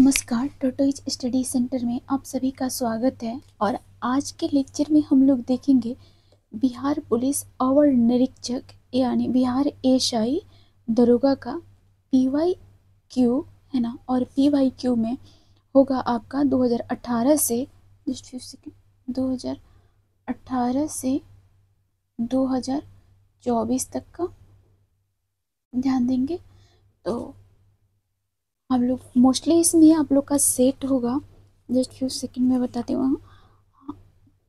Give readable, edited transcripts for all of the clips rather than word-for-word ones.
नमस्कार, tortoise study centre में आप सभी का स्वागत है। और आज के लेक्चर में हम लोग देखेंगे बिहार पुलिस अवर निरीक्षक यानी बिहार एएसआई दरोगा का PYQ है ना। और PYQ में होगा आपका 2018 से 2018 से 2024 तक का ध्यान देंगे। तो हम लोग मोस्टली इसमें आप लोग का सेट होगा, जस्ट फ्यू सेकंड में बताती हूँ।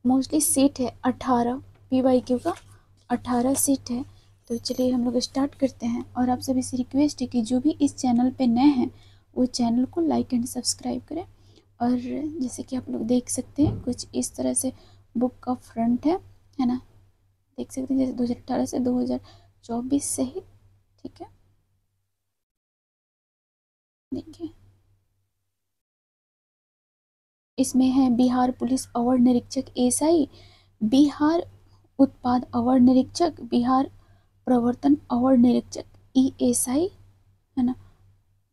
मोस्टली सेट है 18, PYQ का 18 सेट है। तो चलिए हम लोग स्टार्ट करते हैं। और आप सभी से रिक्वेस्ट है कि जो भी इस चैनल पे नए हैं वो चैनल को लाइक एंड सब्सक्राइब करें। और जैसे कि आप लोग देख सकते हैं कुछ इस तरह से बुक का फ्रंट है ना, देख सकते हैं जैसे 2018 से 2024 से ही, ठीक है। देखिए इसमें है बिहार पुलिस अवर निरीक्षक एएसआई, बिहार उत्पाद अवर निरीक्षक, बिहार प्रवर्तन अवर निरीक्षक ESI है ना।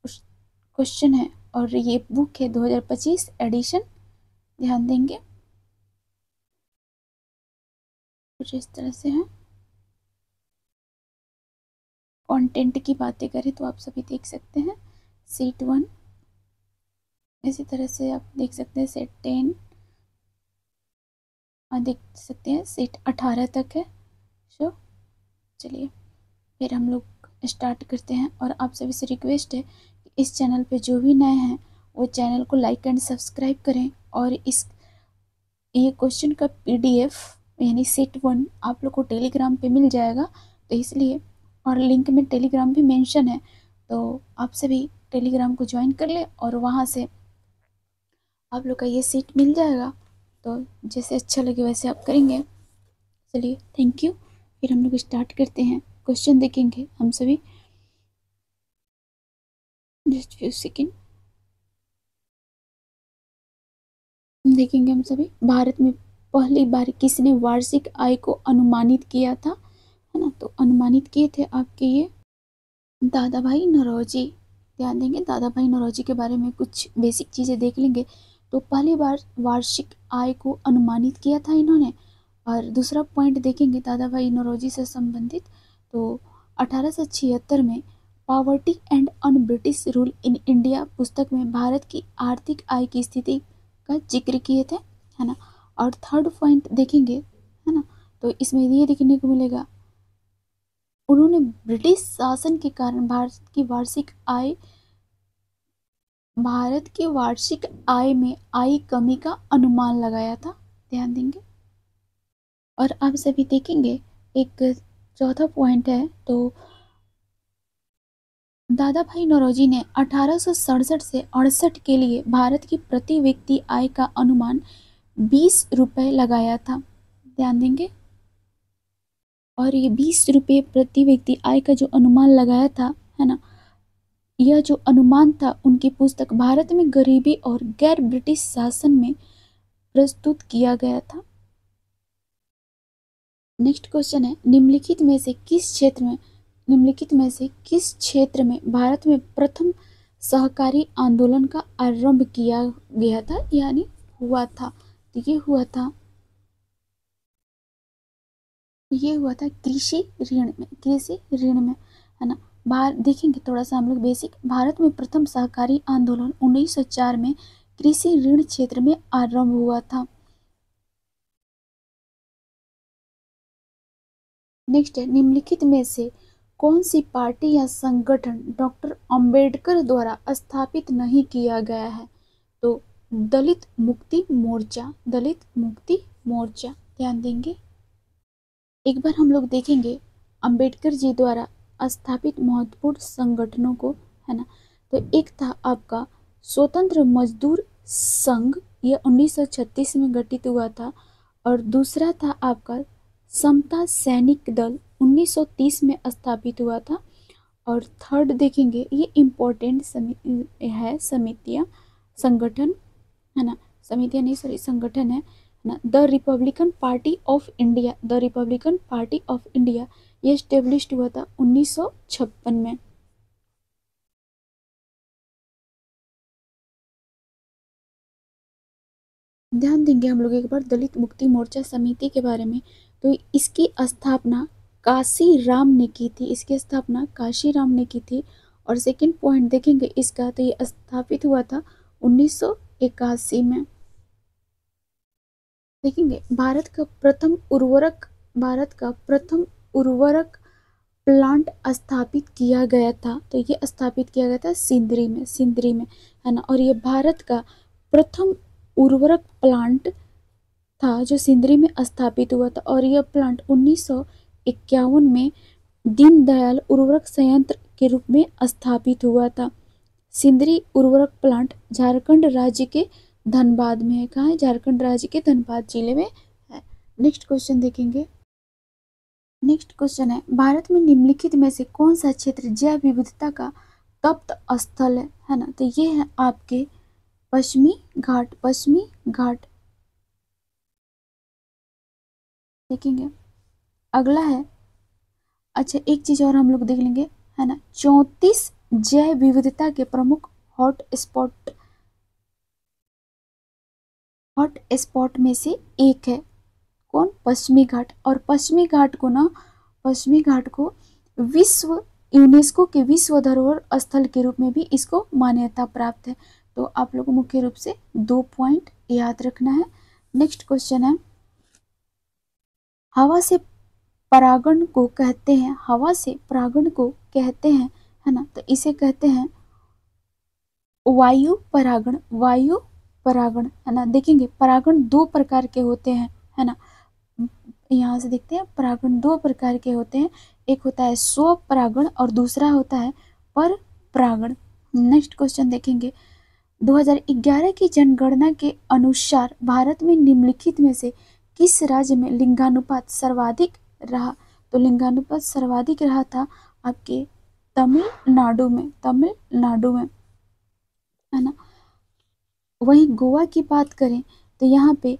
क्वेश्चन है और ये बुक है 2025 एडिशन, ध्यान देंगे कुछ इस तरह से है। कंटेंट की बातें करें तो आप सभी देख सकते हैं सेट 1, इसी तरह से आप देख सकते हैं सेट 10 और देख सकते हैं सेट 18 तक है। सो चलिए फिर हम लोग स्टार्ट करते हैं। और आप सभी से रिक्वेस्ट है कि इस चैनल पे जो भी नए हैं वो चैनल को लाइक एंड सब्सक्राइब करें। और ये क्वेश्चन का PDF यानी सेट 1 आप लोग को टेलीग्राम पे मिल जाएगा, तो इसलिए, और लिंक में टेलीग्राम भी मेंशन है, तो आप सभी टेलीग्राम को ज्वाइन कर ले और वहाँ से आप लोग का ये सीट मिल जाएगा। तो जैसे अच्छा लगे वैसे आप करेंगे। चलिए थैंक यू। फिर हम लोग स्टार्ट करते हैं, क्वेश्चन देखेंगे हम सभी, जस्ट फ्यू सेकेंड देखेंगे हम सभी। भारत में पहली बार किसने वार्षिक आय को अनुमानित किया था, है ना। तो अनुमानित किए थे आपके ये दादा भाई नौरोजी, ध्यान देंगे दादा भाई नौरोजी के बारे में कुछ बेसिक चीज़ें देख लेंगे। तो पहली बार वार्षिक आय को अनुमानित किया था इन्होंने। और दूसरा पॉइंट देखेंगे दादा भाई नौरोजी से संबंधित, तो 1876 में poverty and un British rule in India पुस्तक में भारत की आर्थिक आय की स्थिति का जिक्र किए थे, है ना। और थर्ड पॉइंट देखेंगे, है ना, तो इसमें ये देखने को मिलेगा उन्होंने ब्रिटिश शासन के कारण भारत की वार्षिक आय में आई कमी का अनुमान लगाया था, ध्यान देंगे। और आप सभी देखेंगे एक चौथा पॉइंट है, तो दादा भाई नौरोजी ने 1867 से 68 के लिए भारत की प्रति व्यक्ति आय का अनुमान 20 रुपये लगाया था, ध्यान देंगे। और ये 20 रुपये प्रति व्यक्ति आय का जो अनुमान लगाया था, है ना, यह जो अनुमान था उनकी पुस्तक भारत में गरीबी और गैर ब्रिटिश शासन में प्रस्तुत किया गया था। नेक्स्ट क्वेश्चन है निम्नलिखित में से किस क्षेत्र में भारत में प्रथम सहकारी आंदोलन का आरंभ किया गया था यानी हुआ था। तो ये हुआ था कृषि ऋण में, है ना। देखेंगे थोड़ा सा हम लोग बेसिक। भारत में प्रथम सहकारी आंदोलन 1904 में कृषि ऋण क्षेत्र में आरंभ हुआ था। नेक्स्ट है निम्नलिखित में से कौन सी पार्टी या संगठन डॉक्टर अंबेडकर द्वारा स्थापित नहीं किया गया है। तो दलित मुक्ति मोर्चा, ध्यान देंगे। एक बार हम लोग देखेंगे अंबेडकर जी द्वारा स्थापित महत्वपूर्ण संगठनों को, है ना। तो एक था आपका स्वतंत्र मजदूर संघ, यह 1936 में गठित हुआ था। और दूसरा था आपका समता सैनिक दल, 1930 में स्थापित हुआ था। और थर्ड देखेंगे ये इम्पोर्टेंट समितियां संगठन, है ना, समितियां नहीं सॉरी संगठन है ना। The Republican party of India ये स्टेब्लिश्ड हुआ था 1956 में। ध्यान देंगे हम लोग एक बार दलित मुक्ति मोर्चा समिति के बारे में। तो इसकी स्थापना काशी राम ने की थी, इसकी स्थापना काशी राम ने की थी। और सेकंड पॉइंट देखेंगे इसका, तो ये स्थापित हुआ था 1981 में। देखेंगे भारत का प्रथम उर्वरक प्लांट स्थापित किया गया था, तो ये स्थापित किया गया था सिंदरी में, है ना। और ये भारत का प्रथम उर्वरक प्लांट था जो सिंदरी में स्थापित हुआ था। और यह प्लांट 1951 में दीनदयाल उर्वरक संयंत्र के रूप में स्थापित हुआ था। सिंदरी उर्वरक प्लांट झारखंड राज्य के धनबाद में है। कहाँ है? झारखंड राज्य के धनबाद जिले में है। नेक्स्ट क्वेश्चन देखेंगे। नेक्स्ट क्वेश्चन है, भारत में निम्नलिखित में से कौन सा क्षेत्र जैव विविधता का तप्त स्थल है ना। तो ये है आपके पश्चिमी घाट। देखेंगे अगला है, अच्छा एक चीज और हम लोग देख लेंगे, है ना। 34 जैव विविधता के प्रमुख हॉट स्पॉट में से एक है कौन? पश्चिमी घाट। और पश्चिमी घाट को यूनेस्को के विश्व धरोहर स्थल के रूप में भी इसको मान्यता प्राप्त है। तो आप लोग को मुख्य रूप से 2 पॉइंट याद रखना है। नेक्स्ट क्वेश्चन है, हवा से परागण को कहते हैं, है ना। तो इसे कहते हैं वायु परागण, है ना। देखेंगे परागण 2 प्रकार के होते हैं, है ना। यहाँ से देखते हैं परागण 2 प्रकार के होते हैं, एक होता है स्व परागण और दूसरा होता है पर परागण। नेक्स्ट क्वेश्चन देखेंगे, 2011 की जनगणना के अनुसार भारत में निम्नलिखित में से किस राज्य में लिंगानुपात सर्वाधिक रहा। तो लिंगानुपात सर्वाधिक रहा था आपके तमिलनाडु में, है ना। वहीं गोवा की बात करें तो यहाँ पे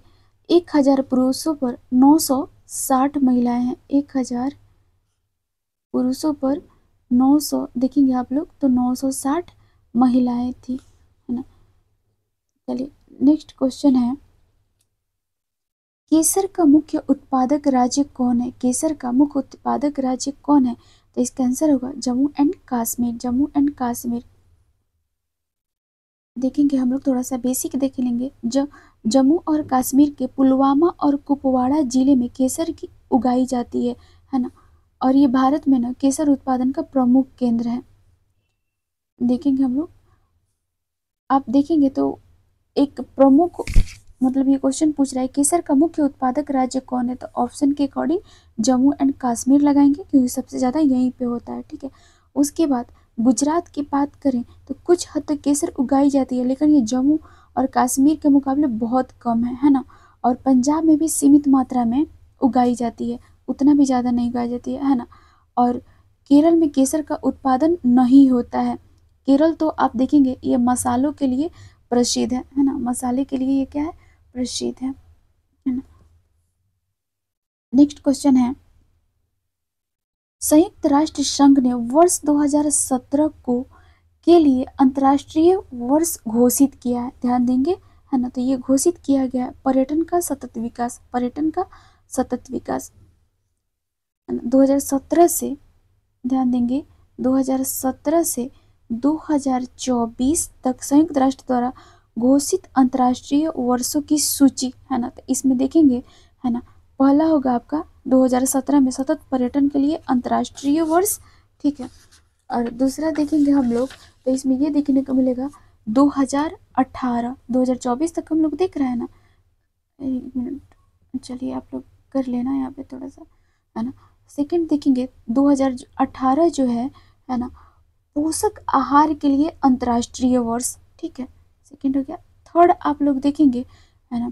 1000 पुरुषों पर 960 महिलाएं हैं। 1000 पुरुषों पर 900 देखेंगे आप लोग तो 960 महिलाएं थी, है ना। चलिए नेक्स्ट क्वेश्चन है, केसर का मुख्य उत्पादक राज्य कौन है? तो इसका आंसर होगा जम्मू एंड कश्मीर। देखेंगे हम लोग थोड़ा सा बेसिक देख लेंगे। जम्मू और कश्मीर के पुलवामा और कुपवाड़ा जिले में केसर की उगाई जाती है ना। और ये भारत में ना केसर उत्पादन का प्रमुख केंद्र है। देखेंगे हम लोग, आप देखेंगे तो एक प्रमुख मतलब ये क्वेश्चन पूछ रहा है केसर का मुख्य उत्पादक राज्य कौन है। तो ऑप्शन के अकॉर्डिंग जम्मू एंड कश्मीर लगाएंगे क्योंकि सबसे ज़्यादा यहीं पे होता है, ठीक है। उसके बाद गुजरात की बात करें तो कुछ हद तक केसर उगाई जाती है, लेकिन ये जम्मू और कश्मीर के मुकाबले बहुत कम है ना। और पंजाब में भी सीमित मात्रा में उगाई जाती है, उतना भी ज़्यादा नहीं उगाई जाती है ना। और केरल में केसर का उत्पादन नहीं होता है। केरल तो आप देखेंगे ये मसालों के लिए प्रसिद्ध है ना। मसाले के लिए ये क्या है? प्रसिद्ध है ना। नेक्स्ट क्वेश्चन है, संयुक्त राष्ट्र संघ ने वर्ष 2017 को के लिए अंतर्राष्ट्रीय वर्ष घोषित किया है। ध्यान देंगे, है ना। तो ये घोषित किया गया है पर्यटन का सतत विकास 2017 से, ध्यान देंगे 2017 से 2024 तक संयुक्त राष्ट्र द्वारा घोषित अंतर्राष्ट्रीय वर्षों की सूची, है ना। तो इसमें देखेंगे, है ना, पहला होगा आपका 2017 में सतत पर्यटन के लिए अंतर्राष्ट्रीय वर्ष, ठीक है। और दूसरा देखेंगे हम लोग तो इसमें ये देखने को मिलेगा 2018 2024 तक हम लोग देख रहे हैं ना। एक मिनट चलिए आप लोग कर लेना यहाँ पे थोड़ा सा, है ना। सेकंड देखेंगे 2018 जो है ना, पोषक आहार के लिए अंतर्राष्ट्रीय वर्ष, ठीक है। सेकंड हो गया। थर्ड आप लोग देखेंगे, है ना,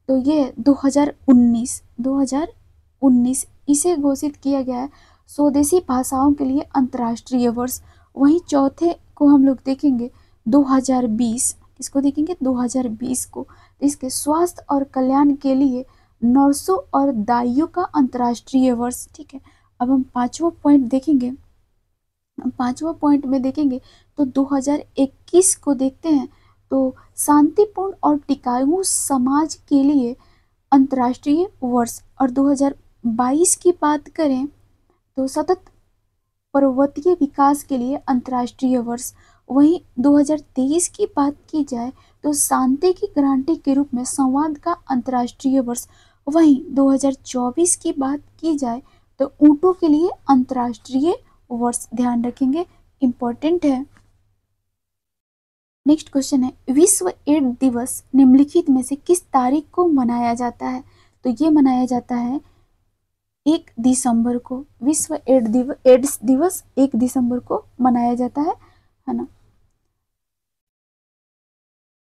तो ये 2019 इसे घोषित किया गया है स्वदेशी भाषाओं के लिए अंतर्राष्ट्रीय वर्ष। वहीं चौथे को हम लोग देखेंगे 2020, किसको देखेंगे? 2020 को। इसके स्वास्थ्य और कल्याण के लिए नर्सों और दाइयों का अंतर्राष्ट्रीय वर्ष, ठीक है। अब हम पांचवा पॉइंट देखेंगे, पांचवा पॉइंट में देखेंगे तो 2021 को देखते हैं तो शांतिपूर्ण और टिकाऊ समाज के लिए अंतर्राष्ट्रीय वर्ष। और 2022 की बात करें तो सतत पर्वतीय विकास के लिए अंतर्राष्ट्रीय वर्ष। वहीं 2023 की बात की जाए तो शांति की गारंटी के रूप में संवाद का अंतर्राष्ट्रीय वर्ष। वहीं 2024 की बात की जाए तो ऊँटों के लिए अंतर्राष्ट्रीय वर्ष। ध्यान रखेंगे, इम्पोर्टेंट है। नेक्स्ट क्वेश्चन है, विश्व एड्स दिवस निम्नलिखित में से किस तारीख को मनाया जाता है? तो ये मनाया जाता है 1 दिसंबर को। विश्व एड्स दिवस 1 दिसंबर को मनाया जाता है ना।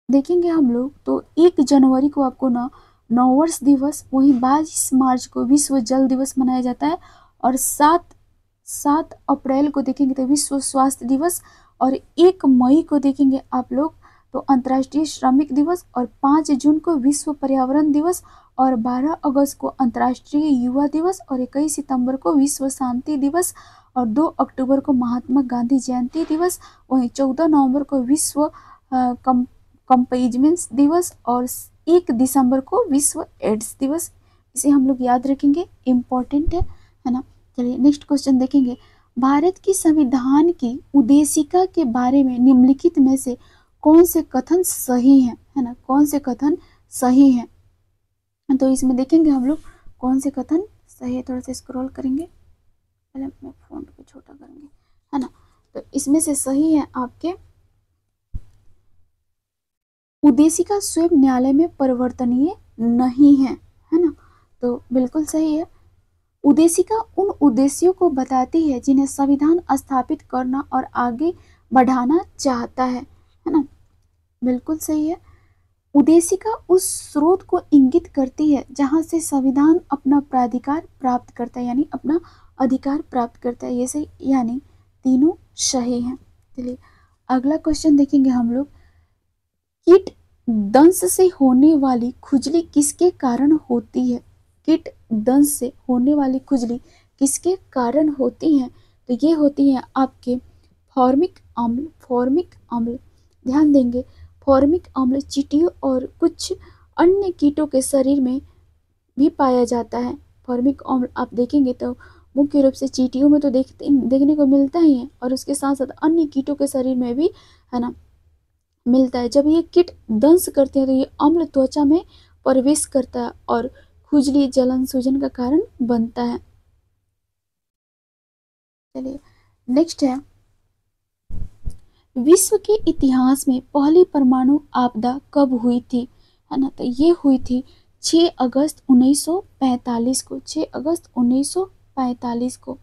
देखेंगे हम लोग तो 1 जनवरी को आपको नववर्ष दिवस, वहीं 22 मार्च को विश्व जल दिवस मनाया जाता है, और 7 अप्रैल को देखेंगे तो विश्व स्वास्थ्य दिवस, और 1 मई को देखेंगे आप लोग तो अंतर्राष्ट्रीय श्रमिक दिवस, और 5 जून को विश्व पर्यावरण दिवस, और 12 अगस्त को अंतर्राष्ट्रीय युवा दिवस, और 21 सितंबर को विश्व शांति दिवस, और 2 अक्टूबर को महात्मा गांधी जयंती दिवस। वहीं 14 नवंबर को विश्व कंपेजमेंट्स दिवस, और 1 दिसंबर को विश्व एड्स दिवस। इसे हम लोग याद रखेंगे, इम्पोर्टेंट है ना। चलिए नेक्स्ट क्वेश्चन देखेंगे, भारत की संविधान की उद्देशिका के बारे में निम्नलिखित में से कौन से कथन सही हैं, है ना, कौन से कथन सही हैं? तो इसमें देखेंगे हम लोग कौन से कथन सही है। थोड़ा सा स्क्रॉल करेंगे, पहले अपने फोन को छोटा करेंगे, है ना। तो इसमें से सही है आपके, उद्देशिका स्वयं न्यायालय में परिवर्तनीय नहीं है ना। तो बिल्कुल सही है। उद्देशिका उन उद्देश्यों को बताती है जिन्हें संविधान स्थापित करना और आगे बढ़ाना चाहता है ना। बिल्कुल सही है। उद्देशिका उस स्रोत को इंगित करती है जहां से संविधान अपना प्राधिकार प्राप्त करता है, यानी अपना अधिकार प्राप्त करता है। ये सही, यानी तीनों सही हैं। चलिए अगला क्वेश्चन देखेंगे हम लोग, कीट दंश से होने वाली खुजली किसके कारण होती है? कीट दंश से होने वाली खुजली किसके कारण होती है? तो ये होती है आपके फॉर्मिक अम्ल। ध्यान देंगे, फॉर्मिक अम्ल चींटियों और कुछ अन्य कीटों के शरीर में भी पाया जाता है। फॉर्मिक अम्ल आप देखेंगे तो मुख्य रूप से चींटियों में तो देखने को मिलता ही है, और उसके साथ साथ अन्य कीटों के शरीर में भी, है ना, मिलता है। जब ये कीट दंश करते हैं तो ये अम्ल त्वचा में प्रवेश करता है और खुजली, जलन, सूजन का कारण बनता है। चलिए नेक्स्ट है, विश्व के इतिहास में पहली परमाणु आपदा कब हुई थी? है ना, तो ये हुई थी 6 अगस्त 1945 को। 6 अगस्त 1945 को।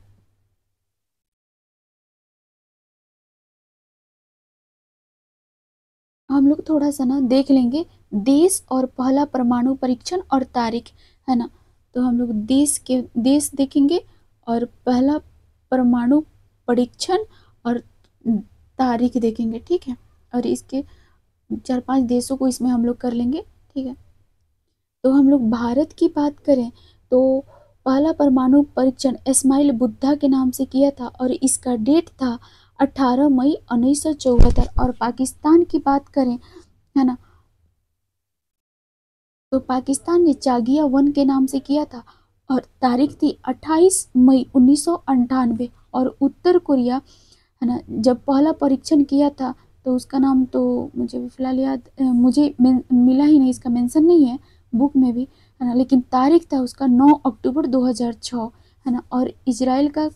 हम लोग थोड़ा सा ना देख लेंगे देश और पहला परमाणु परीक्षण और तारीख, है ना। तो हम लोग देश देखेंगे और पहला परमाणु परीक्षण और तारीख देखेंगे, ठीक है। और इसके 4-5 देशों को इसमें हम लोग कर लेंगे, ठीक है। तो हम लोग भारत की बात करें तो पहला परमाणु परीक्षण इस्माइल बुद्धा के नाम से किया था, और इसका डेट था 18 मई 1974। और पाकिस्तान की बात करें, है ना, तो पाकिस्तान ने चागिया 1 के नाम से किया था, और तारीख थी 28 मई 1998। और उत्तर कोरिया, है ना, जब पहला परीक्षण किया था तो उसका नाम तो मुझे भी फिलहाल याद, मुझे मिला ही नहीं, इसका मेंशन नहीं है बुक में भी, है ना, लेकिन तारीख था उसका 9 अक्टूबर 2006, है ना। और इजराइल का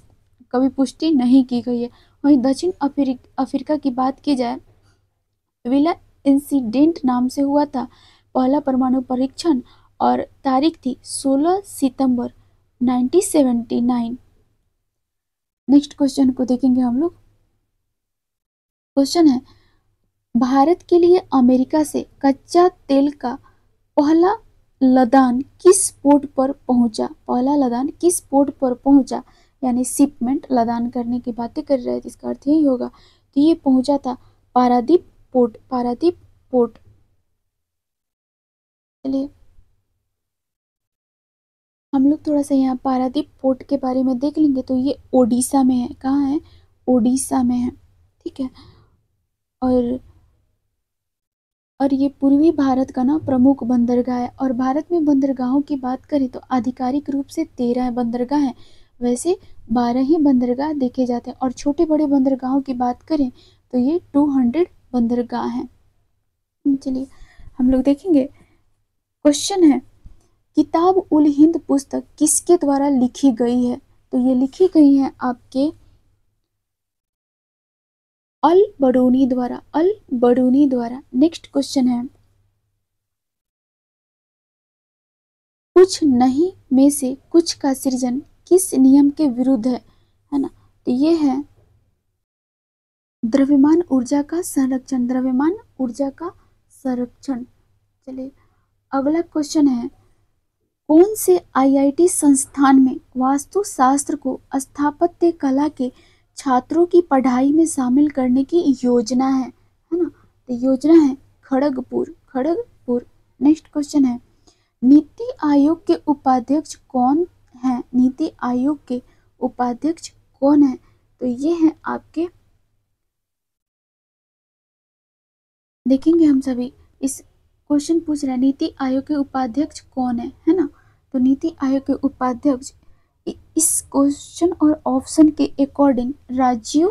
कभी पुष्टि नहीं की गई है। वहीं दक्षिण अफ्रीका की बात की जाए, विला इंसिडेंट नाम से हुआ था पहला परमाणु परीक्षण, और तारीख थी 16 सितंबर 1979। नेक्स्ट क्वेश्चन को देखेंगे हम लोग। क्वेश्चन है, भारत के लिए अमेरिका से कच्चा तेल का पहला लदान किस पोर्ट पर पहुंचा? पहला लदान किस पोर्ट पर पहुंचा? यानी शिपमेंट, लदान करने की बातें कर रहे थे, इसका अर्थ यही होगा। तो ये पहुंचा था पारादीप पोर्ट। चलिए हम लोग थोड़ा सा यहाँ पारादीप पोर्ट के बारे में देख लेंगे। तो ये ओडिशा में है। कहाँ है? ओडिशा में है, ठीक है। और और ये पूर्वी भारत का ना प्रमुख बंदरगाह है। और भारत में बंदरगाहों की बात करें तो आधिकारिक रूप से 13 बंदरगाह हैं, वैसे 12 ही बंदरगाह देखे जाते हैं। और छोटे बड़े बंदरगाहों की बात करें तो ये 200 बंदरगाह हैं। चलिए हम लोग देखेंगे। क्वेश्चन है, किताब उल हिंद पुस्तक किसके द्वारा लिखी गई है? तो ये लिखी गई है आपके अल बडूनी द्वारा, अल बडूनी द्वारा। नेक्स्ट क्वेश्चन है, कुछ नहीं में से कुछ का सृजन किस नियम के विरुद्ध है ना? तो ये है द्रव्यमान ऊर्जा का संरक्षण, द्रव्यमान ऊर्जा का संरक्षण। चलिए अगला क्वेश्चन है, कौन से आईआईटी संस्थान में वास्तुशास्त्र को स्थापत्य कला के छात्रों की पढ़ाई में शामिल करने की योजना है ना? तो योजना है खड़गपुर, खड़गपुर। नेक्स्ट क्वेश्चन है, नीति आयोग के उपाध्यक्ष कौन है? नीति आयोग के उपाध्यक्ष कौन है? तो ये है आपके, देखेंगे हम सभी। इस क्वेश्चन पूछ रहा है नीति आयोग के उपाध्यक्ष कौन है ना? तो नीति आयोग के उपाध्यक्ष इस क्वेश्चन और ऑप्शन के अकॉर्डिंग राजीव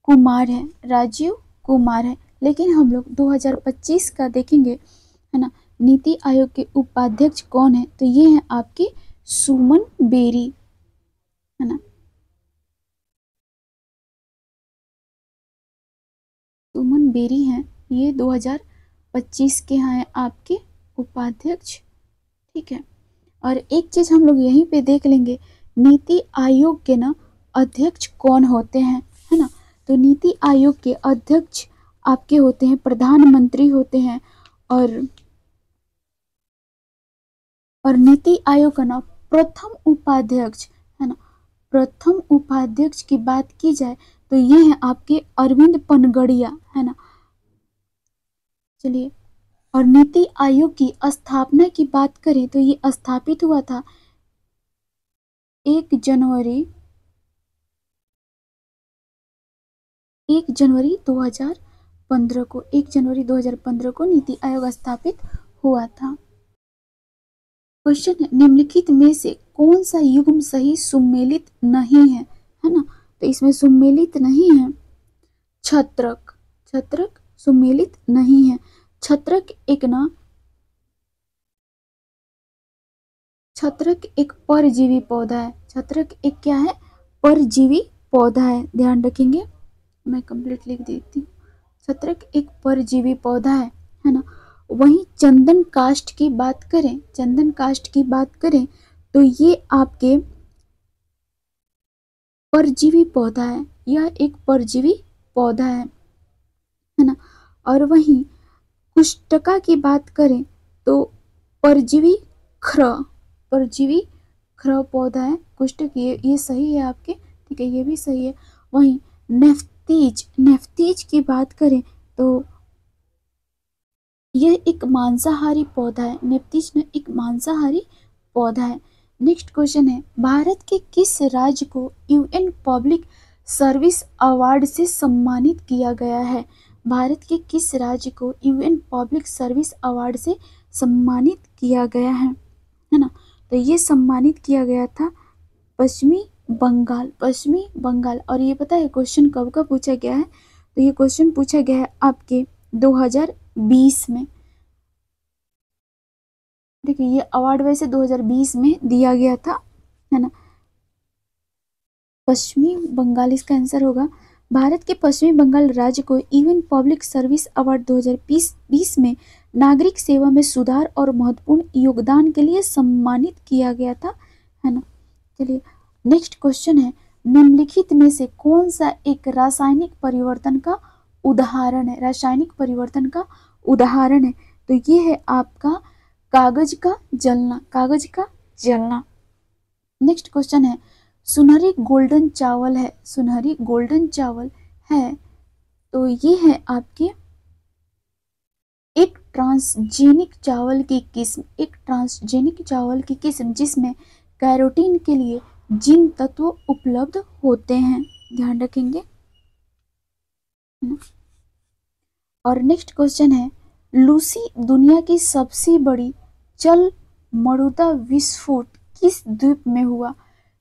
कुमार है, राजीव कुमार है। लेकिन हम लोग 2025 का देखेंगे है ना, नीति आयोग के उपाध्यक्ष कौन है? तो ये है आपके सुमन बेरी है ना, सुमन बेरी हैं, ये 2025 के हैं आपके उपाध्यक्ष। ठीक है, और एक चीज हम लोग यहीं पे देख लेंगे, नीति आयोग के ना अध्यक्ष कौन होते हैं है ना? तो नीति आयोग के अध्यक्ष आपके होते हैं प्रधानमंत्री होते हैं। और नीति आयोग का ना प्रथम उपाध्यक्ष है ना, प्रथम उपाध्यक्ष की बात की जाए तो ये है आपके अरविंद पनगड़िया है ना। चलिए, और नीति आयोग की स्थापना की बात करें तो ये स्थापित हुआ था 1 जनवरी 2015 को, 1 जनवरी 2015 को नीति आयोग स्थापित हुआ था। क्वेश्चन है, निम्नलिखित में से कौन सा युग्म सही सुमेलित नहीं है ना? तो इसमें सुमेलित नहीं है छत्रक, छत्रक सुमेलित नहीं है। छत्रक एक ना, छत्रक एक परजीवी पौधा है, छत्रक एक क्या है? परजीवी पौधा है, ध्यान रखेंगे। मैं कंप्लीट लिख देती हूँ। छत्रक एक परजीवी पौधा है ना। वहीं चंदन काष्ठ की बात करें, चंदन काष्ठ की बात करें तो ये आपके परजीवी पौधा है, यह एक परजीवी पौधा है ना। और वहीं कुष्टका की बात करें तो परजीवी ख्र, परजीवी ख्र पौधा है कुष्टक, ये सही है आपके। ठीक है, ये भी सही है। वहीं नेफ्तीज, नेफ्तीज की बात करें तो यह एक मांसाहारी पौधा है, नेफ्तीज ने एक मांसाहारी पौधा है। नेक्स्ट क्वेश्चन है, भारत के किस राज्य को यूएन पब्लिक सर्विस अवार्ड से सम्मानित किया गया है? भारत के किस राज्य को यूएन पब्लिक सर्विस अवार्ड से सम्मानित किया गया है ना? तो ये सम्मानित किया गया था पश्चिमी बंगाल, पश्चिमी बंगाल। और ये पता है क्वेश्चन कब का पूछा गया है? तो ये क्वेश्चन पूछा गया है आपके 2020 में। देखिए ये अवार्ड वैसे 2020 में दिया गया था है ना। पश्चिमी बंगाल इसका आंसर होगा। भारत के पश्चिमी बंगाल राज्य को यूएन पब्लिक सर्विस अवार्ड 2020 में नागरिक सेवा में सुधार और महत्वपूर्ण योगदान के लिए सम्मानित किया गया था है ना। चलिए नेक्स्ट क्वेश्चन है, निम्नलिखित में से कौन सा एक रासायनिक परिवर्तन का उदाहरण है? रासायनिक परिवर्तन का उदाहरण है तो ये है आपका कागज का जलना, कागज का जलना। नेक्स्ट क्वेश्चन है, सुनहरी गोल्डन चावल है, सुनहरी गोल्डन चावल है तो ये है आपके एक ट्रांसजेनिक चावल की किस्म, एक ट्रांसजेनिक चावल की किस्म जिसमें कैरोटीन के लिए जिन तत्व उपलब्ध होते हैं, ध्यान रखेंगे। और नेक्स्ट क्वेश्चन है, लूसी दुनिया की सबसे बड़ी जल मरुदा विस्फोट किस द्वीप में हुआ?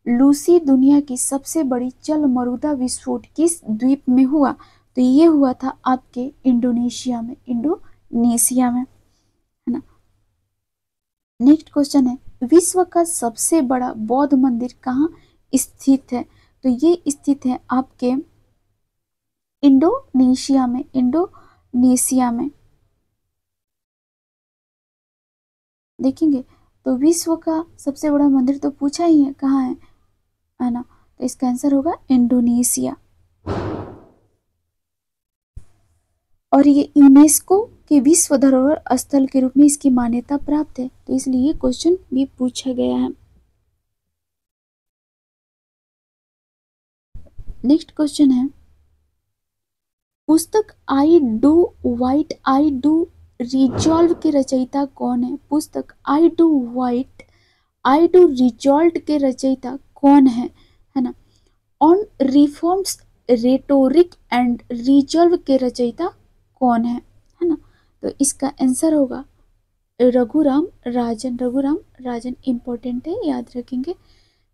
लूसी दुनिया की सबसे बड़ी जल मरुदा विस्फोट किस द्वीप में हुआ? तो ये हुआ था आपके इंडोनेशिया में, इंडोनेशिया में, है ना। नेक्स्ट क्वेश्चन है, विश्व का सबसे बड़ा बौद्ध मंदिर कहाँ स्थित है? तो ये स्थित है आपके इंडोनेशिया में, इंडोनेशिया में। देखेंगे तो विश्व का सबसे बड़ा मंदिर तो पूछा ही है, कहाँ है ना, तो इसका आंसर होगा इंडोनेशिया। और ये यूनेस्को के विश्व धरोहर स्थल के रूप में इसकी मान्यता प्राप्त है, तो इसलिए ये क्वेश्चन भी पूछा गया है। नेक्स्ट क्वेश्चन है, पुस्तक I do white I do resolve के रचयिता कौन है? पुस्तक I do white I do resolve के रचयिता कौन है ना। On reforms rhetoric and resolve के रचयिता कौन है ना। तो इसका आंसर होगा रघुराम राजन, रघुराम राजन इंपॉर्टेंट है, याद रखेंगे।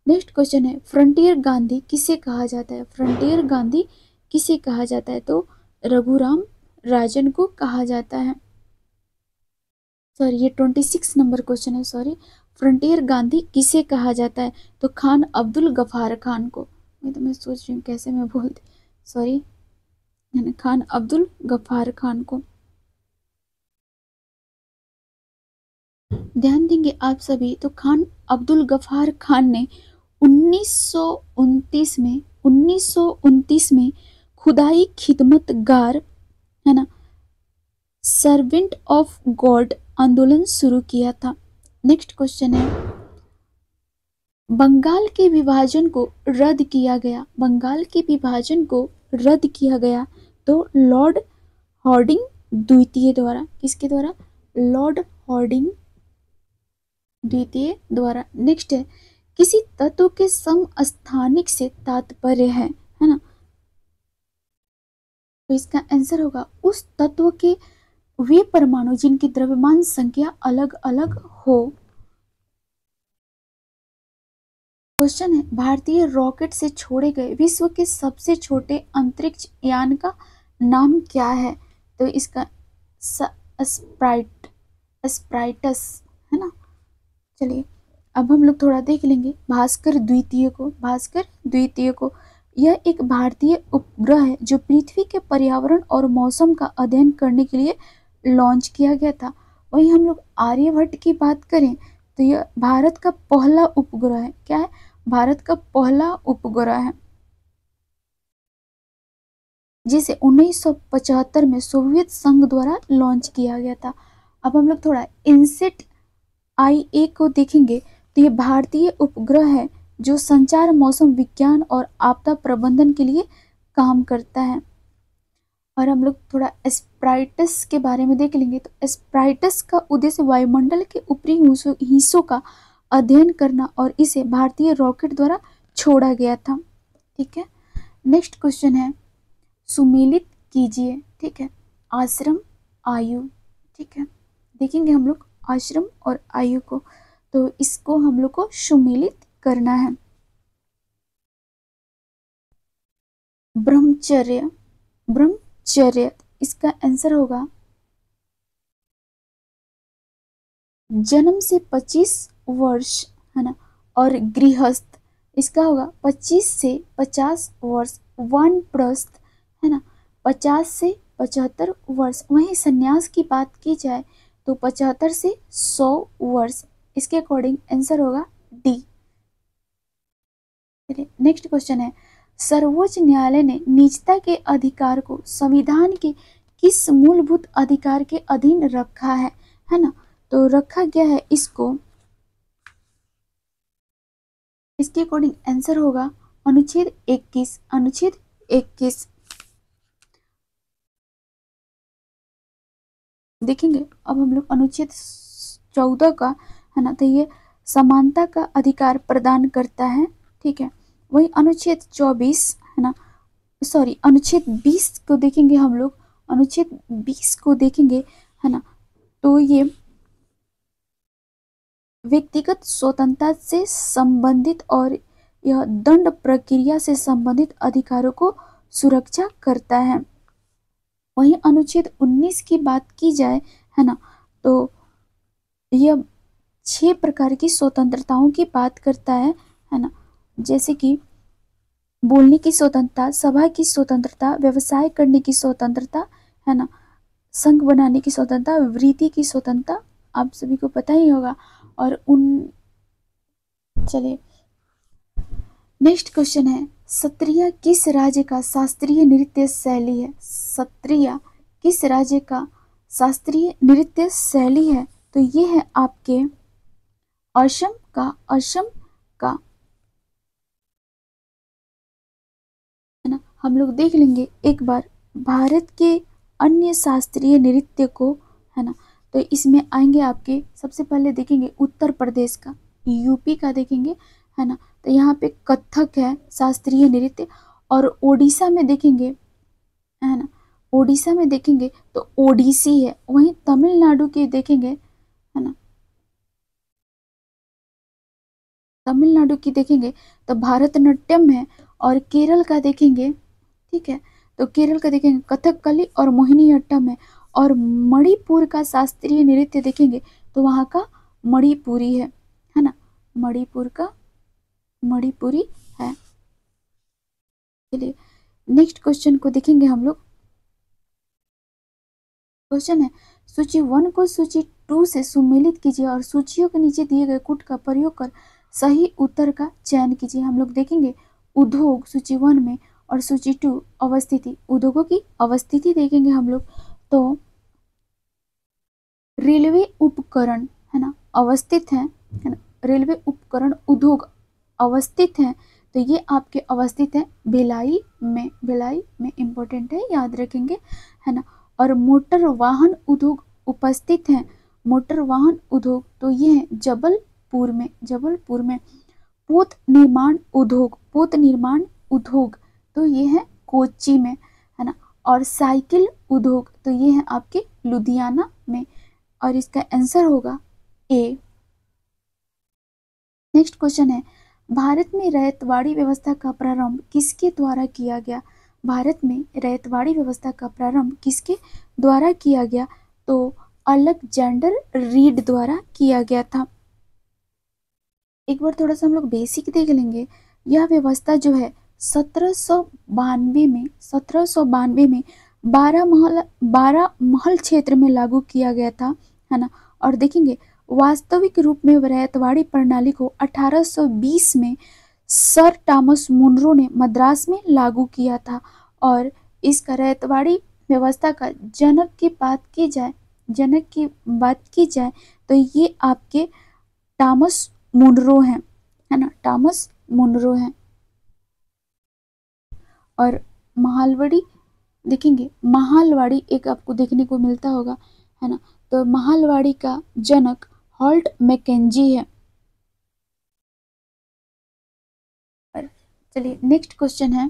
नेक्स्ट क्वेश्चन है, फ्रंटियर गांधी किसे कहा जाता है? फ्रंटियर गांधी किसे कहा जाता है? तो रघुराम राजन को कहा जाता है। सॉरी, ये 26 नंबर क्वेश्चन है, सॉरी। फ्रंटियर गांधी किसे कहा जाता है? तो खान अब्दुल गफार खान को। मैं सोच रही हूँ कैसे मैं बोलती, सॉरी, खान अब्दुल गफार खान को। ध्यान देंगे आप सभी, तो खान अब्दुल गफार खान ने 1929 में खुदाई खिदमतगार, है ना, सर्वेंट ऑफ गॉड आंदोलन शुरू किया था। नेक्स्ट क्वेश्चन है, बंगाल के विभाजन को रद्द किया गया, बंगाल के विभाजन को रद्द किया गया तो लॉर्ड हार्डिंग द्वितीय द्वारा। किसके द्वारा? लॉर्ड हार्डिंग द्वितीय द्वारा। नेक्स्ट है, किसी तत्व के समस्थानिक से तात्पर्य है ना, तो इसका आंसर होगा उस तत्व के वे परमाणु जिनकी द्रव्यमान संख्या अलग अलग हो। क्वेश्चन है, भारतीय रॉकेट से छोड़े गए विश्व के सबसे छोटे अंतरिक्ष यान का नाम क्या है? तो इसका स्प्राइटस, है ना। चलिए अब हम लोग थोड़ा देख लेंगे भास्कर द्वितीय को। भास्कर द्वितीय को, यह एक भारतीय उपग्रह है जो पृथ्वी के पर्यावरण और मौसम का अध्ययन करने के लिए लॉन्च किया गया था। वहीं हम लोग आर्यभट्ट की बात करें तो यह भारत का पहला उपग्रह है। क्या है? भारत का पहला उपग्रह है, जिसे 1975 में सोवियत संघ द्वारा लॉन्च किया गया था। अब हम लोग थोड़ा इनसेट IA को देखेंगे तो ये भारतीय उपग्रह है जो संचार, मौसम विज्ञान और आपदा प्रबंधन के लिए काम करता है। और हम लोग थोड़ा स्प्राइटस के बारे में देख लेंगे तो स्प्राइटस का उद्देश्य वायुमंडल के ऊपरी हिस्सों का अध्ययन करना और इसे भारतीय रॉकेट द्वारा छोड़ा गया था। ठीक है, नेक्स्ट क्वेश्चन है, सुमेलित कीजिए। ठीक है, आश्रम आयु। ठीक है, देखेंगे हम लोग आश्रम और आयु को, तो इसको हम लोग को सुमेलित करना है। ब्रह्मचर्य, ब्रह्मचर्य, इसका आंसर होगा जन्म से 25 वर्ष, है ना। और गृहस्थ, इसका होगा 25 से 50 वर्ष। वानप्रस्थ, है ना, 50 से 75 वर्ष। वहीं संन्यास की बात की जाए तो 75 से 100 वर्ष। इसके अकॉर्डिंग आंसर होगा डी। नेक्स्ट क्वेश्चन है, सर्वोच्च न्यायालय ने निजता के अधिकार को संविधान के किस मूलभूत अधिकार के अधीन रखा है ना। तो रखा गया है इसको, इसके अकॉर्डिंग आंसर होगा अनुच्छेद 21, अनुच्छेद 21। देखेंगे अब हम लोग अनुच्छेद 14 का, है ना, तो ये समानता का अधिकार प्रदान करता है। ठीक है, वही अनुच्छेद 24, है ना, सॉरी अनुच्छेद 20 को देखेंगे हम लोग। अनुच्छेद 20 को देखेंगे, है ना। तो ये व्यक्तिगत स्वतंत्रता से संबंधित और यह दंड प्रक्रिया से संबंधित अधिकारों को सुरक्षा करता है। वहीं अनुच्छेद 19 की बात की जाए, है ना, तो यह 6 प्रकार की स्वतंत्रताओं की बात करता है ना, जैसे कि बोलने की स्वतंत्रता, सभा की स्वतंत्रता, व्यवसाय करने की स्वतंत्रता, है ना, संघ बनाने की स्वतंत्रता, वृत्ति की स्वतंत्रता, आप सभी को पता ही होगा। और चलिए नेक्स्ट क्वेश्चन है, सत्रिया किस राज्य का शास्त्रीय नृत्य शैली है? सत्रिया किस राज्य का शास्त्रीय नृत्य शैली है? तो ये है आपके असम का, है ना। हम लोग देख लेंगे एक बार भारत के अन्य शास्त्रीय नृत्य को, है ना। तो इसमें आएंगे आपके, सबसे पहले देखेंगे उत्तर प्रदेश का, यूपी का देखेंगे, है ना। तो यहाँ पे कथक है शास्त्रीय नृत्य। और ओडिशा में देखेंगे, है ना, ओडिशा में देखेंगे तो ओडिसी है। वहीं तमिलनाडु के देखेंगे, है ना, तमिलनाडु की देखेंगे तो भारतनाट्यम है। और केरल का देखेंगे, ठीक है, तो केरल का देखेंगे कथकली और मोहिनीअट्टम है। और मणिपुर का शास्त्रीय नृत्य देखेंगे तो वहाँ का मणिपुरी है ना, मणिपुर का मणिपुरी है। चलिए नेक्स्ट क्वेश्चन को देखेंगे हम लोग। क्वेश्चन है, सूची 1 को सूची 2 से सुमेलित कीजिए और सूचियों के नीचे दिए गए कूट का प्रयोग कर सही उत्तर का चयन कीजिए। हम लोग देखेंगे उद्योग सूची 1 में और सूची 2 अवस्थिति, उद्योगों की अवस्थिति देखेंगे हम लोग। तो रेलवे उपकरण, है ना, अवस्थित है ना, रेलवे उपकरण उद्योग अवस्थित है। तो ये आपके अवस्थित है भिलाई में, भिलाई में इंपॉर्टेंट है, याद रखेंगे, है ना। और मोटर वाहन उद्योग उपस्थित है, मोटर वाहन उद्योग, तो ये है जबलपुर में, जबलपुर में। पोत निर्माण उद्योग, पोत निर्माण उद्योग, तो ये है कोच्चि में, है ना। और साइकिल उद्योग, तो ये है आपके लुधियाना में। और इसका आंसर होगा ए। नेक्स्ट क्वेश्चन है, भारत में रैयतवाड़ी व्यवस्था का प्रारंभ किसके द्वारा किया गया? भारत में रैयतवाड़ी व्यवस्था का प्रारंभ किसके द्वारा किया गया? तो अलेक्जेंडर रीड द्वारा किया गया था। एक बार थोड़ा सा हम लोग बेसिक देख लेंगे। यह व्यवस्था जो है 1792 में, 1792 में 12 महल क्षेत्र में लागू किया गया था, है ना। और देखेंगे वास्तविक रूप में रैयतवाड़ी प्रणाली को 1820 में सर टॉमस मुनरो ने मद्रास में लागू किया था। और इसका रैयतवाड़ी व्यवस्था का जनक की बात की जाए, जनक की बात की जाए तो ये आपके टॉमस मुनरो हैं, है ना, टॉमस मुनरो हैं। और महालवाड़ी देखेंगे, महालवाड़ी एक आपको देखने को मिलता होगा, है ना। तो महालवाड़ी का जनक हॉल्ट मैकेंजी है। चलिए नेक्स्ट क्वेश्चन है,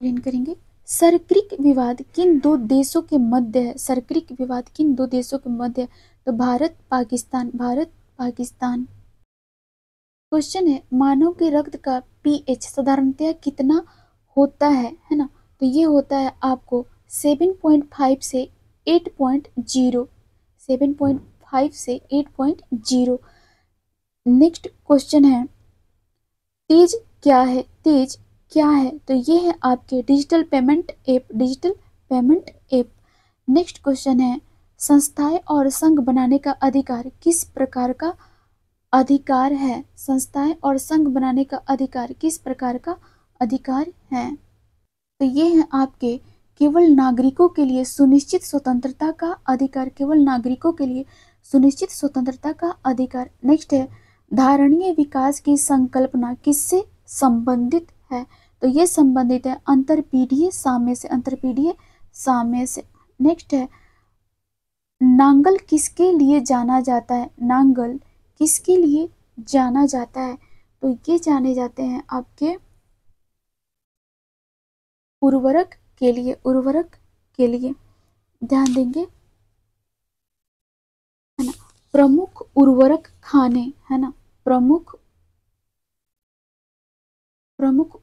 करेंगे, सरक्रिक विवाद किन दो देशों के मध्य है? सरक्रिक विवाद किन दो देशों के मध्य है? तो भारत पाकिस्तान, भारत पाकिस्तान। क्वेश्चन है, मानव के रक्त का पीएच साधारणतया कितना होता है ना। तो ये होता है आपको 7.5 से 8.0, 7.5 से 8.0। नेक्स्ट क्वेश्चन है, तेज क्या है? तेज क्या है? तो ये है आपके digital payment app, digital payment app. Next question है, संस्थाएं और संघ बनाने का अधिकार किस प्रकार का अधिकार है? संस्थाएं और संघ बनाने का अधिकार किस प्रकार का अधिकार है? तो ये है आपके केवल नागरिकों के लिए सुनिश्चित स्वतंत्रता का अधिकार, केवल नागरिकों के लिए सुनिश्चित स्वतंत्रता का अधिकार। नेक्स्ट है, धारणीय विकास की संकल्पना किससे संबंधित है? तो ये संबंधित है अंतरपीढ़ीय साम्य से, अंतरपीढ़ीय साम्य से। नेक्स्ट है, नांगल किसके लिए जाना जाता है? नांगल किसके लिए जाना जाता है? तो ये जाने जाते हैं आपके उर्वरक के लिए, उर्वरक के लिए। ध्यान देंगे, है ना। प्रमुख उर्वरक खाने, है ना, प्रमुख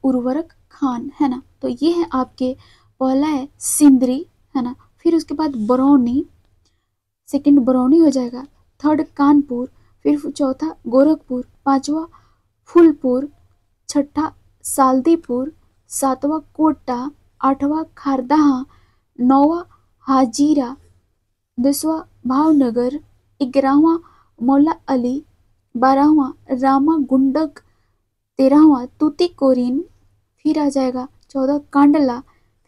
उर्वरक खान, है ना। तो ये है आपके, पहला है सिंदरी, है ना, फिर उसके बाद बरौनी, सेकंड बरौनी हो जाएगा, थर्ड कानपुर, फिर चौथा गोरखपुर, पांचवा फूलपुर, छठा साल्दीपुर, सातवां कोटा, आठवां खारदहा, नौवां हाजीरा, 10वां भावनगर, 11वां मौला अली, 12वां रामा गुंडक, 13वां तूतीकोरिन, फिर आ जाएगा 14 कांडला,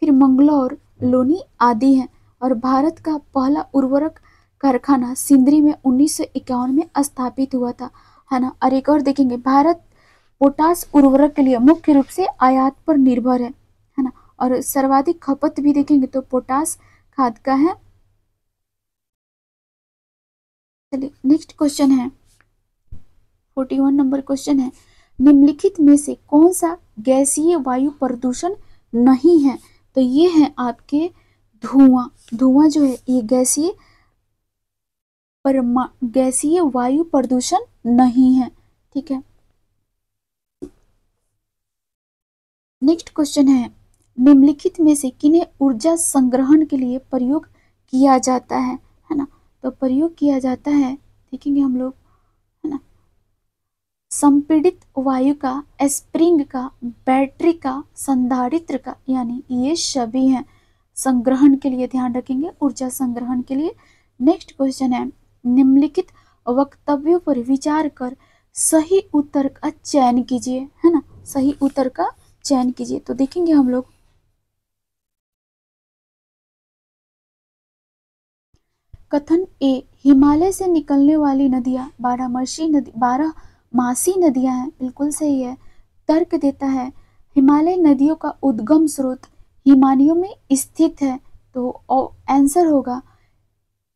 फिर मंगलौर, लोनी आदि हैं। और भारत का पहला उर्वरक कारखाना सिंदरी में 1951 में स्थापित हुआ था, है ना। और एक और देखेंगे, भारत पोटास उर्वरक के लिए मुख्य रूप से आयात पर निर्भर है ना। और सर्वाधिक खपत भी देखेंगे तो पोटास खाद का है। चलिए नेक्स्ट क्वेश्चन है, 41 नंबर क्वेश्चन है, निम्नलिखित में से कौन सा गैसीय वायु प्रदूषण नहीं है? तो ये है आपके धुआं। धुआं जो है ये गैसीय वायु प्रदूषण नहीं है, ठीक है। नेक्स्ट क्वेश्चन है, निम्नलिखित में से किन्हें ऊर्जा संग्रहण के लिए प्रयोग किया जाता है ना। तो प्रयोग किया जाता है, देखेंगे हम लोग, है ना, संपीड़ित वायु का, स्प्रिंग का, बैटरी का, संधारित्र का, यानी ये सभी हैं संग्रहण के लिए, ध्यान रखेंगे ऊर्जा संग्रहण के लिए। नेक्स्ट क्वेश्चन है, निम्नलिखित वक्तव्यों पर विचार कर सही उत्तर का चयन कीजिए, है ना, सही उत्तर का चयन कीजिए। तो देखेंगे हम लोग, कथन ए, हिमालय से निकलने वाली नदियां बारहमासी नदियां हैं, बिल्कुल सही है। तर्क देता है, हिमालय नदियों का उद्गम स्रोत हिमालयों में स्थित है। तो आंसर होगा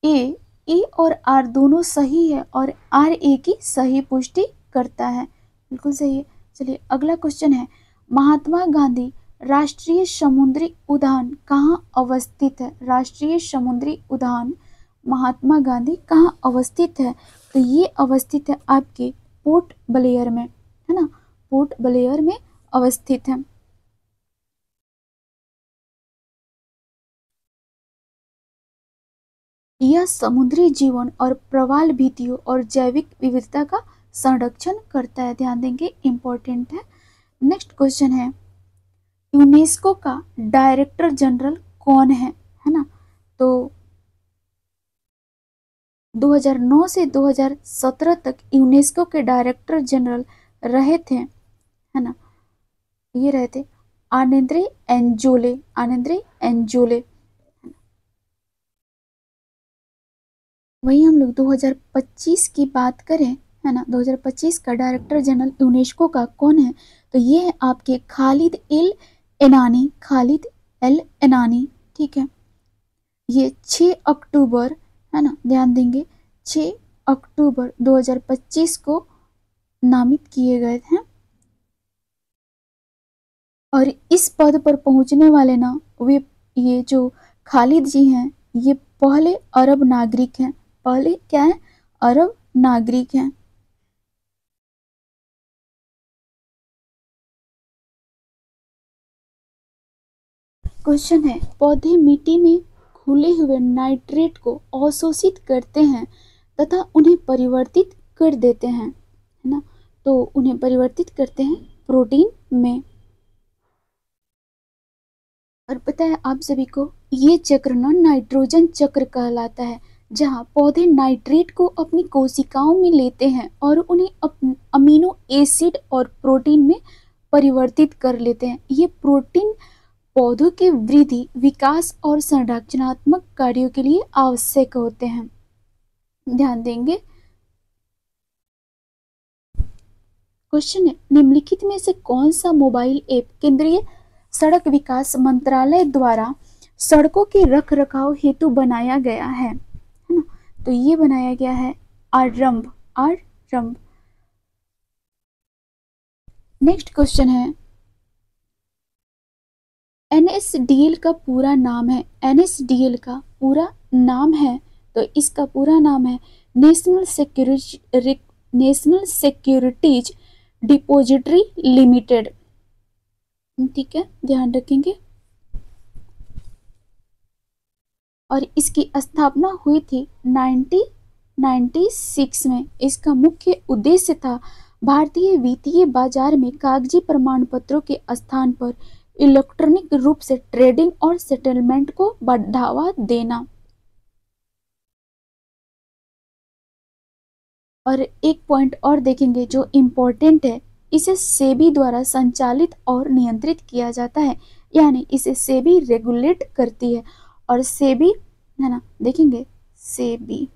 ए और आर दोनों सही है, और आर ए की सही पुष्टि करता है, बिल्कुल सही है। चलिए अगला क्वेश्चन है, महात्मा गांधी राष्ट्रीय समुद्री उद्यान कहाँ अवस्थित है? राष्ट्रीय समुद्री उद्यान महात्मा गांधी कहाँ अवस्थित है? तो ये अवस्थित है आपके पोर्ट ब्लेयर में, है ना, पोर्ट ब्लेयर में अवस्थित है। यह समुद्री जीवन और प्रवाल भित्तियों और जैविक विविधता का संरक्षण करता है, ध्यान देंगे, इंपॉर्टेंट है। नेक्स्ट क्वेश्चन है, यूनेस्को का डायरेक्टर जनरल कौन है ना। तो 2009 से 2017 तक यूनेस्को के डायरेक्टर जनरल रहे थे, है ना, ये रहे थे आनेंद्रे एंजोले। वही हम लोग 2025 की बात करें, है ना, 2025 का डायरेक्टर जनरल यूनेस्को का कौन है? तो ये है आपके खालिद एल एनानी, ठीक है। ये 6 अक्टूबर, है ना, ध्यान देंगे, 6 अक्टूबर 2025 को नामित किए गए थे। और इस पद पर पहुंचने वाले ना, वे ये जो खालिद जी हैं, ये पहले अरब नागरिक हैं। पहले क्या है? अरब नागरिक हैं। क्वेश्चन है, पौधे मिट्टी में घुले हुए नाइट्रेट को अवशोषित करते हैं तथा उन्हें परिवर्तित कर देते हैं, है ना। तो उन्हें परिवर्तित करते हैं प्रोटीन में। और पता है आप सभी को, ये चक्र ना नाइट्रोजन चक्र कहलाता है, जहाँ पौधे नाइट्रेट को अपनी कोशिकाओं में लेते हैं और उन्हें अमीनो एसिड और प्रोटीन में परिवर्तित कर लेते हैं। ये प्रोटीन पौधों के वृद्धि, विकास और संरचनात्मक कार्यों के लिए आवश्यक होते हैं, ध्यान देंगे। क्वेश्चन है, निम्नलिखित में से कौन सा मोबाइल ऐप केंद्रीय सड़क विकास मंत्रालय द्वारा सड़कों के रख रखाव हेतु बनाया गया है ना। तो ये बनाया गया है आरंभ। नेक्स्ट क्वेश्चन है, NSDL का पूरा नाम है, NSDL का पूरा नाम है, तो इसका पूरा नाम है नेशनल सिक्योरिटीज डिपॉजिटरी लिमिटेड। ठीक है, ध्यान रखेंगे। और इसकी स्थापना हुई थी 1996 में। इसका मुख्य उद्देश्य था भारतीय वित्तीय बाजार में कागजी प्रमाण पत्रों के स्थान पर इलेक्ट्रॉनिक रूप से ट्रेडिंग और सेटलमेंट को बढ़ावा देना। और एक पॉइंट और देखेंगे जो इम्पोर्टेंट है, इसे सेबी द्वारा संचालित और नियंत्रित किया जाता है, यानी इसे सेबी रेगुलेट करती है। और सेबी है ना, देखेंगे सेबी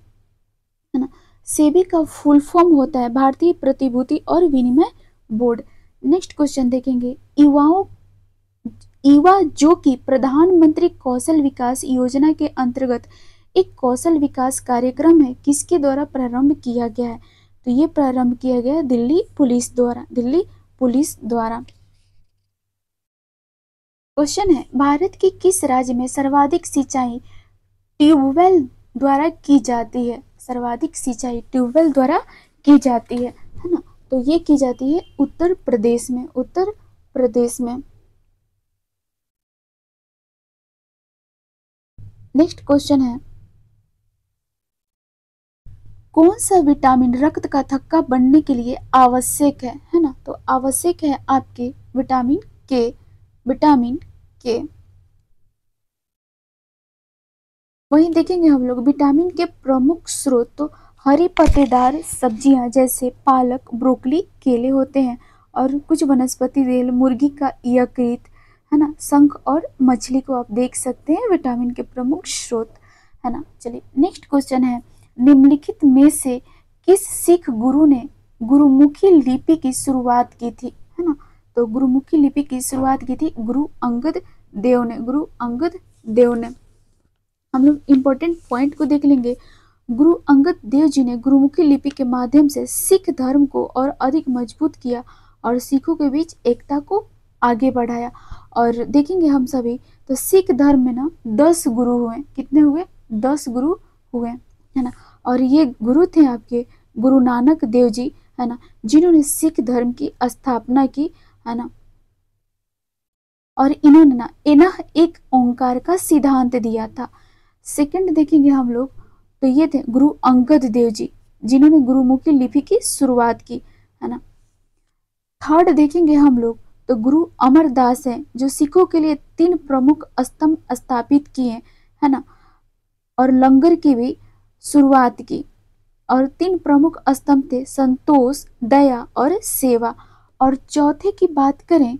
है ना, सेबी का फुल फॉर्म होता है भारतीय प्रतिभूति और विनिमय बोर्ड। नेक्स्ट क्वेश्चन देखेंगे, ईवा जो कि प्रधानमंत्री कौशल विकास योजना के अंतर्गत एक कौशल विकास कार्यक्रम है, किसके द्वारा प्रारंभ किया गया है? तो ये प्रारंभ किया गया दिल्ली पुलिस द्वारा। दिल्ली पुलिस द्वारा। क्वेश्चन है, भारत के किस राज्य में सर्वाधिक सिंचाई ट्यूबवेल द्वारा की जाती है? सर्वाधिक सिंचाई ट्यूबवेल द्वारा की जाती है ना? तो ये की जाती है उत्तर प्रदेश में। उत्तर प्रदेश में। नेक्स्ट क्वेश्चन है, कौन सा विटामिन रक्त का थक्का बनने के लिए आवश्यक है ना? तो आवश्यक है आपके विटामिन के। विटामिन के। वहीं देखेंगे हम लोग विटामिन के प्रमुख स्रोत तो हरी पत्तेदार सब्जियां जैसे पालक, ब्रोकली, केले होते हैं। और कुछ वनस्पति तेल, मुर्गी का यकृत है ना, शंख और मछली को आप देख सकते हैं विटामिन के प्रमुख स्रोत है ना। चलिए नेक्स्ट क्वेश्चन है, निम्नलिखित में से किस सिख गुरु ने गुरुमुखी लिपि की शुरुआत की थी? है ना, तो गुरुमुखी लिपि की शुरुआत की थी गुरु अंगद देव ने। गुरु अंगद देव ने। हम लोग इम्पोर्टेंट पॉइंट को देख लेंगे। गुरु अंगद देव जी ने गुरुमुखी लिपि के माध्यम से सिख धर्म को और अधिक मजबूत किया और सिखों के बीच एकता को आगे बढ़ाया। और देखेंगे हम सभी तो सिख धर्म में ना 10 गुरु हुए। कितने हुए? 10 गुरु हुए है ना। और ये गुरु थे आपके गुरु नानक देव जी है ना, जिन्होंने सिख धर्म की स्थापना की है ना। और इन्होंने ना इन्ह एक ओंकार का सिद्धांत दिया था। सेकंड देखेंगे हम लोग तो ये थे गुरु अंगद देव जी, जिन्होंने गुरुमुखी लिपि की शुरुआत की है ना। थर्ड देखेंगे हम लोग तो गुरु अमरदास हैं, जो सिखों के लिए 3 प्रमुख स्तंभ स्थापित किए है ना, और लंगर की भी शुरुआत की। और 3 प्रमुख स्तंभ थे संतोष, दया और सेवा। और चौथे की बात करें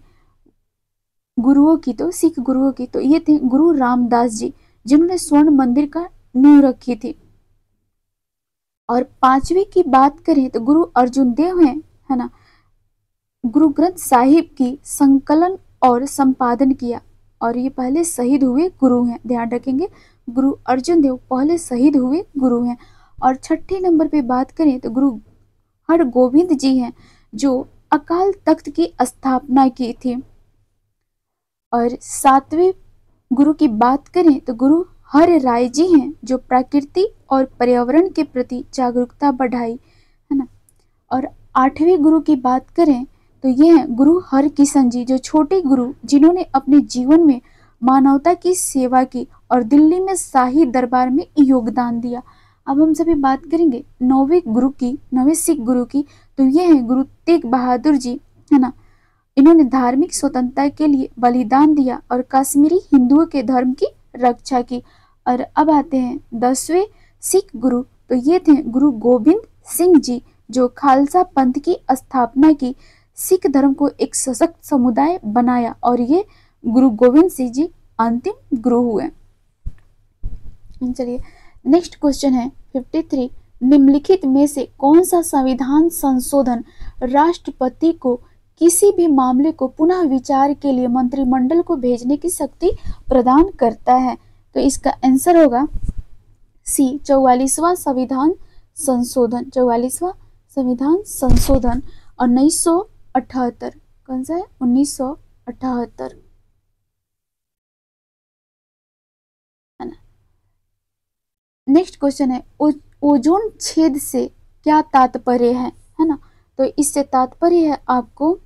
गुरुओं की, तो सिख गुरुओं की, तो ये थे गुरु रामदास जी, जिन्होंने स्वर्ण मंदिर का नींव रखी थी। और 5वीं की बात करें तो गुरु अर्जुन देव हैं है ना, गुरु ग्रंथ साहिब की संकलन और संपादन किया। और ये पहले शहीद हुए गुरु हैं, ध्यान रखेंगे। गुरु अर्जुन देव पहले शहीद हुए गुरु हैं। और 6ठे नंबर पे बात करें तो गुरु हरगोविंद जी हैं, जो अकाल तख्त की स्थापना की थी। और 7वें गुरु की बात करें तो गुरु हर राय जी हैं, जो प्रकृति और पर्यावरण के प्रति जागरूकता बढ़ाई है ना। और 8वें गुरु की बात करें तो ये हैं गुरु हरकिशन जी, जो छोटे गुरु, जिन्होंने अपने जीवन में मानवता की सेवा की और दिल्ली में शाही दरबार में योगदान दिया। अब हम सभी बात करेंगे 9वें गुरु की, 9वें सिख गुरु की, तो ये हैं गुरु तेग बहादुर जी है ना। इन्होंने धार्मिक स्वतंत्रता के लिए बलिदान दिया और कश्मीरी हिंदुओं के धर्म की रक्षा की। और अब आते हैं 10वें सिख गुरु, तो ये थे गुरु गोविंद सिंह जी, जो खालसा पंथ की स्थापना की, सिख धर्म को एक सशक्त समुदाय बनाया। और ये गुरु गोविंद सिंह जी अंतिम गुरु हुए। चलिए नेक्स्ट क्वेश्चन है 53, निम्नलिखित में से कौन सा संविधान संशोधन राष्ट्रपति को किसी भी मामले को पुनः विचार के लिए मंत्रिमंडल को भेजने की शक्ति प्रदान करता है? तो इसका आंसर होगा सी, 44वां संविधान संशोधन। 44वां संविधान संशोधन 1978। कौन सा है? 1978 है ना। नेक्स्ट क्वेश्चन है ओजोन छेद से क्या तात्पर्य है ना। तो इससे तात्पर्य है आपको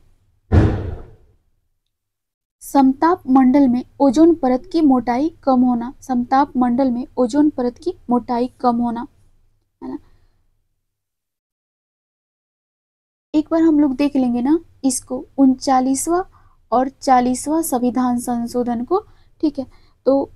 समताप मंडल में ओजोन परत की मोटाई कम होना, समताप मंडल में ओजोन परत की मोटाई कम होना, है ना। एक बार हम लोग देख लेंगे ना इसको 39वां और 40वां संविधान संशोधन को, ठीक है। तो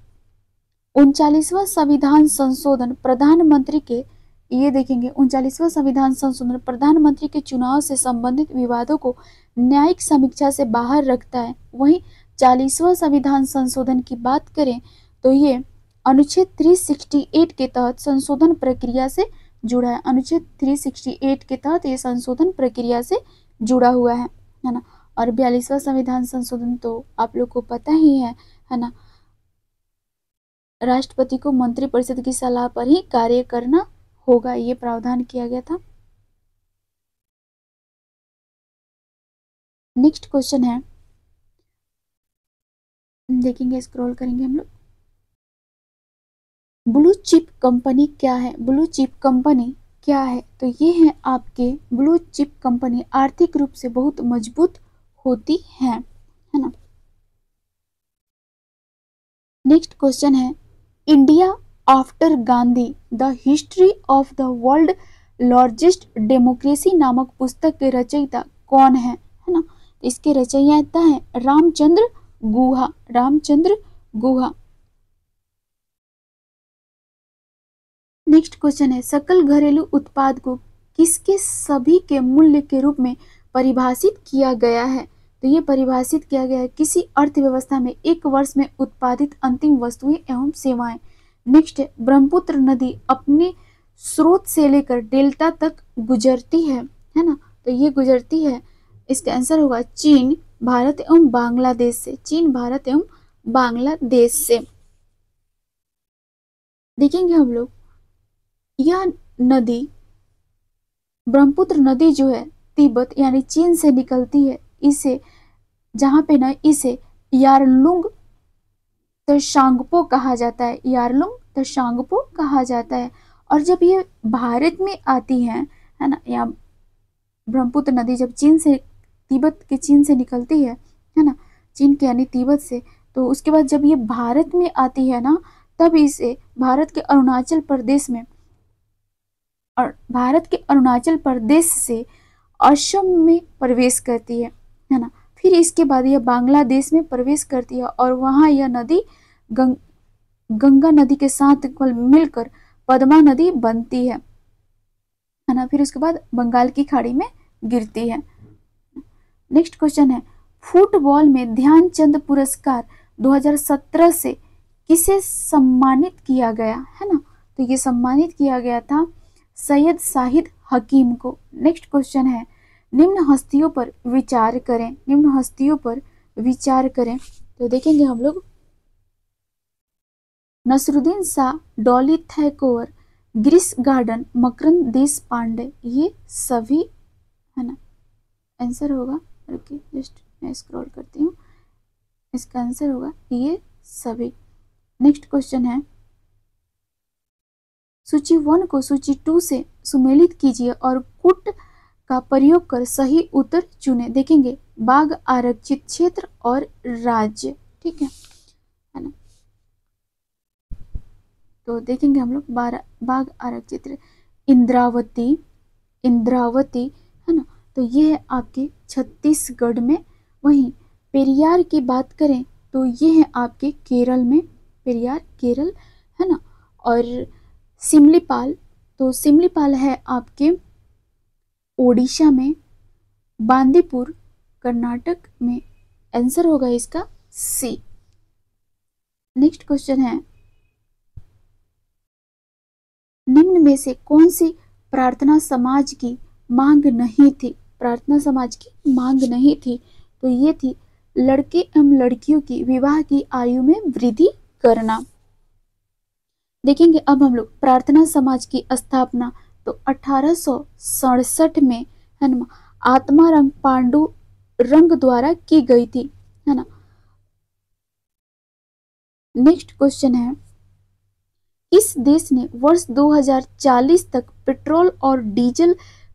39वां संविधान संशोधन प्रधानमंत्री के, ये देखेंगे 39वां संविधान संशोधन प्रधानमंत्री के चुनाव से संबंधित विवादों को न्यायिक समीक्षा से बाहर रखता है। वहीं 40वां संविधान संशोधन की बात करें तो ये अनुच्छेद 368 के तहत संशोधन प्रक्रिया से जुड़ा है। अनुच्छेद 368 के तहत ये संशोधन प्रक्रिया से जुड़ा हुआ है ना। और 42वां संविधान संशोधन तो आप लोग को पता ही है ना। राष्ट्रपति को मंत्रिपरिषद की सलाह पर ही कार्य करना होगा, ये प्रावधान किया गया था। नेक्स्ट क्वेश्चन है, देखेंगे, स्क्रॉल करेंगे हम लोग। ब्लू चिप कंपनी क्या है? ब्लू चिप कंपनी क्या है? तो ये है आपके ब्लू चिप कंपनी आर्थिक रूप से बहुत मजबूत होती है ना। नेक्स्ट क्वेश्चन है, India after Gandhi the history of the world largest democracy नामक पुस्तक के रचयिता कौन है ना। इसके रचयिता है रामचंद्र गुहा, रामचंद्र गुहा। नेक्स्ट क्वेश्चन है, सकल घरेलू उत्पाद को किसके सभी के मूल्य के रूप में परिभाषित किया गया है? तो ये परिभाषित किया गया है किसी अर्थव्यवस्था में एक वर्ष में उत्पादित अंतिम वस्तुएं एवं सेवाएं। नेक्स्ट है, ब्रह्मपुत्र नदी अपने स्रोत से लेकर डेल्टा तक गुजरती है ना। तो ये गुजरती है, इसका आंसर होगा चीन, भारत एवं बांग्लादेश से, चीन, भारत एवं बांग्लादेश से। देखेंगे हम लोग, यह नदी ब्रह्मपुत्र नदी जो है तिब्बत यानी चीन से निकलती है। इसे जहाँ पे ना इसे यारलुंग त्सांगपो कहा जाता है, यारलुंग त्सांगपो कहा जाता है। और जब ये भारत में आती है ना, या ब्रह्मपुत्र नदी जब चीन से, तिब्बत के चीन से निकलती है ना, चीन के यानी तिब्बत से, तो उसके बाद जब ये भारत में आती है ना, तब इसे भारत के अरुणाचल प्रदेश में, और भारत के अरुणाचल प्रदेश से असम में प्रवेश करती है ना। फिर इसके बाद यह बांग्लादेश में प्रवेश करती है और वहाँ यह नदी गंगा नदी के साथ मिलकर पद्मा नदी बनती है ना। फिर उसके बाद बंगाल की खाड़ी में गिरती है। नेक्स्ट क्वेश्चन है, फुटबॉल में ध्यानचंद पुरस्कार 2017 से किसे सम्मानित किया गया है ना। तो ये सम्मानित किया गया था सैयद शाहिद हकीम को। नेक्स्ट क्वेश्चन है, निम्न हस्तियों पर विचार करें, निम्न हस्तियों पर विचार करें। तो देखेंगे हम लोग, नसरुद्दीन शाह, डॉली थैकोर, गिरीश गार्डन, मकरंद देश पांडे, ये सभी है ना। आंसर होगा, रुकिए जस्ट मैं स्क्रॉल करती हूँ, इसका आंसर होगा ये सभी। नेक्स्ट क्वेश्चन है, सूची 1 को सूची 2 से सुमेलित कीजिए और कुट का प्रयोग कर सही उत्तर चुने। देखेंगे, बाघ आरक्षित क्षेत्र और राज्य, ठीक है ना। तो देखेंगे हम लोग बाघ आरक्षित क्षेत्र इंद्रावती, इंद्रावती है ना। तो ये है आपके छत्तीसगढ़ में। वहीं पेरियार की बात करें तो ये है आपके केरल में, पेरियार केरल है ना। और सिमलीपाल, तो सिमलीपाल है आपके ओडिशा में, बांदीपुर कर्नाटक में। आंसर होगा इसका सी। नेक्स्ट क्वेश्चन है, निम्न में से कौन सी प्रार्थना समाज की मांग नहीं थी? प्रार्थना समाज की मांग नहीं थी, तो ये थी लड़के एवं लड़कियों की विवाह की आयु में वृद्धि करना। देखेंगे अब हम लोग प्रार्थना समाज की स्थापना तो 1867 में है ना, आत्माराम पांडुरंग द्वारा की गई थी है ना। नेक्स्ट क्वेश्चन है, किस देश ने वर्ष 2040 तक पेट्रोल और डीजल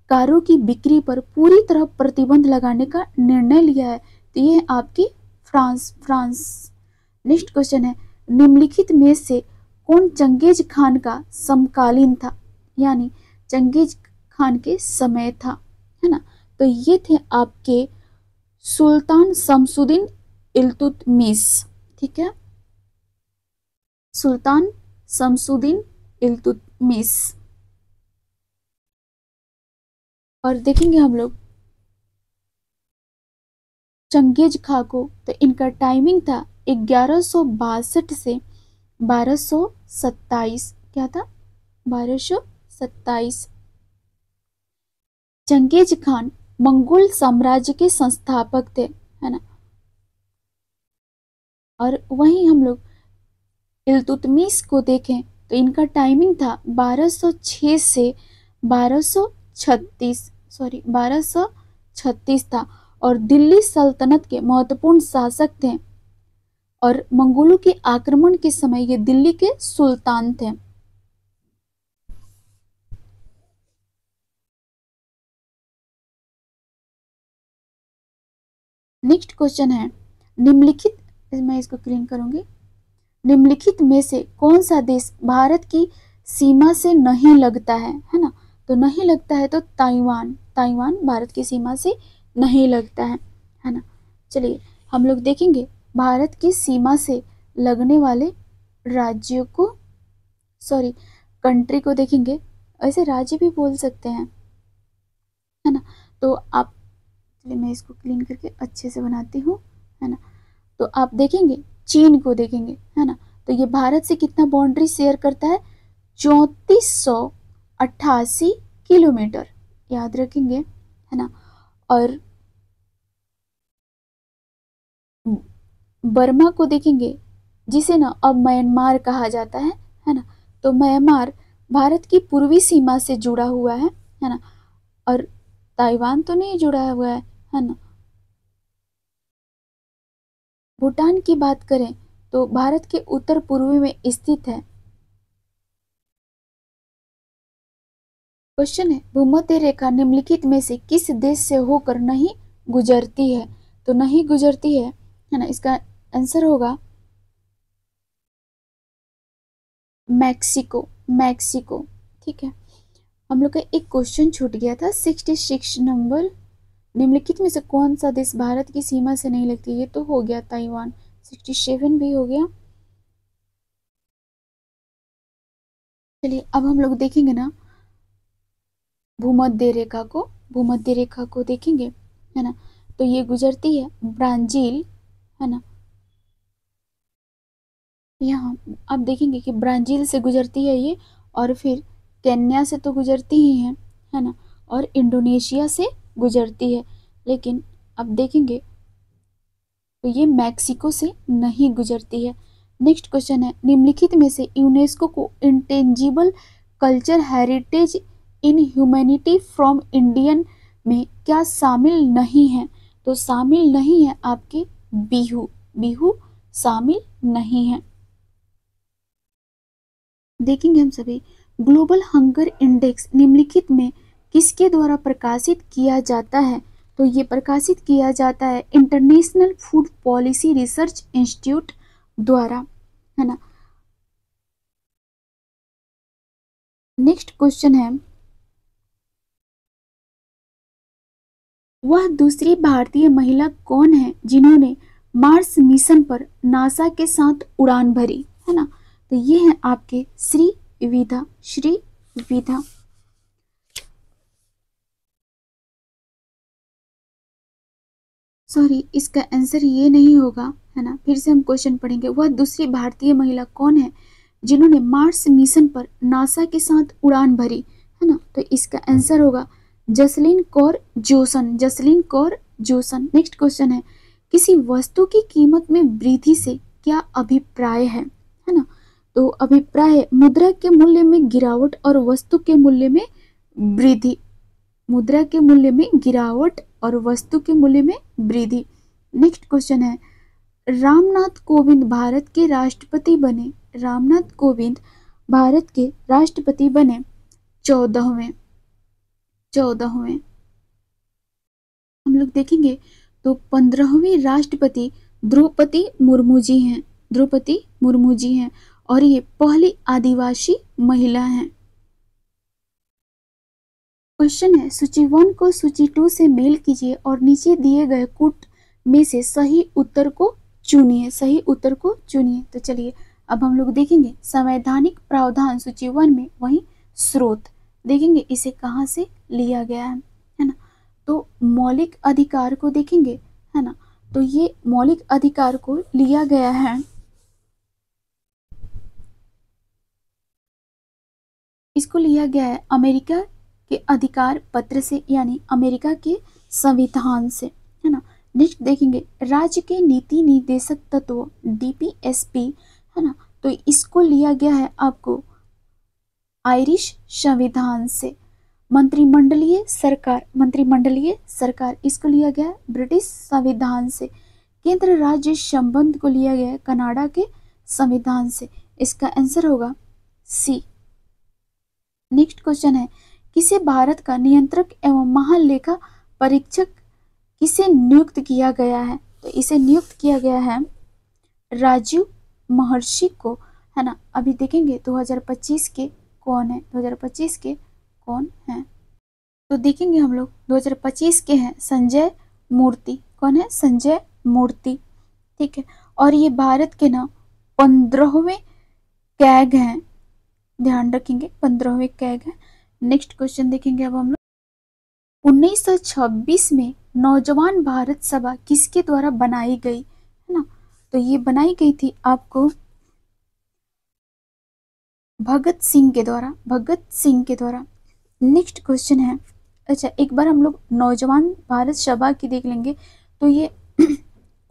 कारों की बिक्री पर पूरी तरह प्रतिबंध लगाने का निर्णय लिया है? तो ये है आपकी फ्रांस। नेक्स्ट क्वेश्चन है, निम्नलिखित में से कौन चंगेज खान का समकालीन था, यानी चंगेज खान के समय था, है ना? तो ये थे आपके सुल्तान शमसुद्दीन इल्तुतमिश। ठीक है, सुल्तान शमसुद्दीन इल्तुतमिश। और देखेंगे हम लोग चंगेज खां को, तो इनका टाइमिंग था 1162 से 1227। क्या था? 1227। चंगेज खान मंगोल साम्राज्य के संस्थापक थे, है ना? और वहीं हम लोग इल्तुतमिश को देखें तो इनका टाइमिंग था 1206 से 1236 था, और दिल्ली सल्तनत के महत्वपूर्ण शासक थे, और मंगोलों के आक्रमण के समय ये दिल्ली के सुल्तान थे। नेक्स्ट क्वेश्चन है, निम्नलिखित, मैं इसको क्लीन करूंगी, निम्नलिखित में से कौन सा देश भारत की सीमा से नहीं लगता है ना? तो नहीं लगता है तो ताइवान, ताइवान भारत की सीमा से नहीं लगता है ना? चलिए हम लोग देखेंगे भारत की सीमा से लगने वाले राज्यों को, सॉरी कंट्री को देखेंगे, ऐसे राज्य भी बोल सकते हैं, है ना? तो आप, चलिए मैं इसको क्लीन करके अच्छे से बनाती हूँ, है ना? तो आप देखेंगे चीन को देखेंगे, है ना? तो ये भारत से कितना बाउंड्री शेयर करता है? 3488 किलोमीटर, याद रखेंगे, है ना? और बर्मा को देखेंगे, जिसे ना अब म्यांमार कहा जाता है ना? तो म्यांमार भारत की पूर्वी सीमा से जुड़ा हुआ है ना? और ताइवान तो नहीं जुड़ा हुआ है ना? भूटान की बात करें तो भारत के उत्तर पूर्वी में स्थित है। क्वेश्चन है, भूमध्य रेखा निम्नलिखित में से किस देश से होकर नहीं गुजरती है? तो नहीं गुजरती है ना? इसका आंसर होगा मैक्सिको, मैक्सिको। ठीक है, हम लोग का एक क्वेश्चन छूट गया था 66 नंबर, निम्नलिखित में से कौन सा देश भारत की सीमा से नहीं लगती? ये तो हो गया ताइवान, 67 भी हो गया। चलिए अब हम लोग देखेंगे ना भूमध्य रेखा को, भूमध्य रेखा को देखेंगे, है ना? तो ये गुजरती है ब्राजील, है ना? यहाँ आप देखेंगे कि ब्राजील से गुजरती है ये, और फिर केन्या से तो गुजरती ही है ना? और इंडोनेशिया से गुजरती है, लेकिन अब देखेंगे तो ये मैक्सिको से नहीं गुजरती है। नेक्स्ट क्वेश्चन है, निम्नलिखित में से यूनेस्को को intangible culture heritage in humanity from Indian में क्या शामिल नहीं है? तो शामिल नहीं है आपके बिहू, बिहू शामिल नहीं है। देखेंगे हम सभी, ग्लोबल हंगर इंडेक्स निम्नलिखित में किसके द्वारा प्रकाशित किया जाता है? तो ये प्रकाशित किया जाता है international food policy research institute द्वारा, है ना? नेक्स्ट क्वेश्चन है, वह दूसरी भारतीय महिला कौन है जिन्होंने मार्स मिशन पर नासा के साथ उड़ान भरी, है ना? तो ये है आपके श्री विधा, श्री विधा। सॉरी, इसका आंसर ये नहीं होगा, है ना? फिर से हम क्वेश्चन पढ़ेंगे, वह दूसरी भारतीय महिला कौन है जिन्होंने मार्स मिशन पर नासा के साथ उड़ान भरी, है ना? तो इसका आंसर होगा Jasleen Kaur Jason, Jasleen Kaur Jason. Next question है, किसी वस्तु की कीमत में वृद्धि से क्या अभिप्राय है ना? तो अभिप्राय है मुद्रा के मूल्य में गिरावट और वस्तु के मूल्य में वृद्धि, मुद्रा के मूल्य में गिरावट और वस्तु के मूल्य में वृद्धि। नेक्स्ट क्वेश्चन है, रामनाथ कोविंद भारत के राष्ट्रपति बने, रामनाथ कोविंद भारत के राष्ट्रपति बने? 14वें हम लोग देखेंगे तो 15वीं राष्ट्रपति द्रौपदी मुर्मू जी हैं। द्रौपदी मुर्मू जी हैं और ये पहली आदिवासी महिला हैं। क्वेश्चन है, सूची 1 को सूची 2 से मेल कीजिए और नीचे दिए गए कूट में से सही उत्तर को चुनिए। सही उत्तर को चुनिए। तो चलिए अब हम लोग देखेंगे संवैधानिक प्रावधान सूची 1 में, वही स्रोत देखेंगे इसे कहाँ से लिया गया है ना। तो मौलिक अधिकार को देखेंगे, है ना। तो ये मौलिक अधिकार को लिया गया है, इसको लिया गया है अमेरिका के अधिकार पत्र से, यानी अमेरिका के संविधान से, है ना। नेक्स्ट देखेंगे राज्य के नीति निर्देशक तत्व डीपीएसपी, है ना। तो इसको लिया गया है आपको आयरिश संविधान से। मंत्रिमंडलीय सरकार इसको लिया गया है ब्रिटिश संविधान से। केंद्र राज्य संबंध को लिया गया है कनाडा के संविधान से। इसका आंसर होगा सी। नेक्स्ट क्वेश्चन है, किसे भारत का नियंत्रक एवं महालेखा परीक्षक किसे नियुक्त किया गया है? तो इसे नियुक्त किया गया है राजीव महर्षि को, है ना। अभी देखेंगे 2025 के कौन है, 2025 के कौन है। तो देखेंगे हम लोग 2025 के हैं संजय मूर्ति। कौन है? संजय मूर्ति, ठीक है। और ये भारत के ना 15वें कैग हैं, ध्यान रखेंगे 15वें कैग हैं। नेक्स्ट क्वेश्चन देखेंगे अब हम लोग, 1926 में नौजवान भारत सभा किसके द्वारा बनाई गई, है ना। तो ये बनाई गई थी आपको भगत सिंह के द्वारा। नेक्स्ट क्वेश्चन है, अच्छा एक बार हम लोग नौजवान भारत सभा की देख लेंगे। तो ये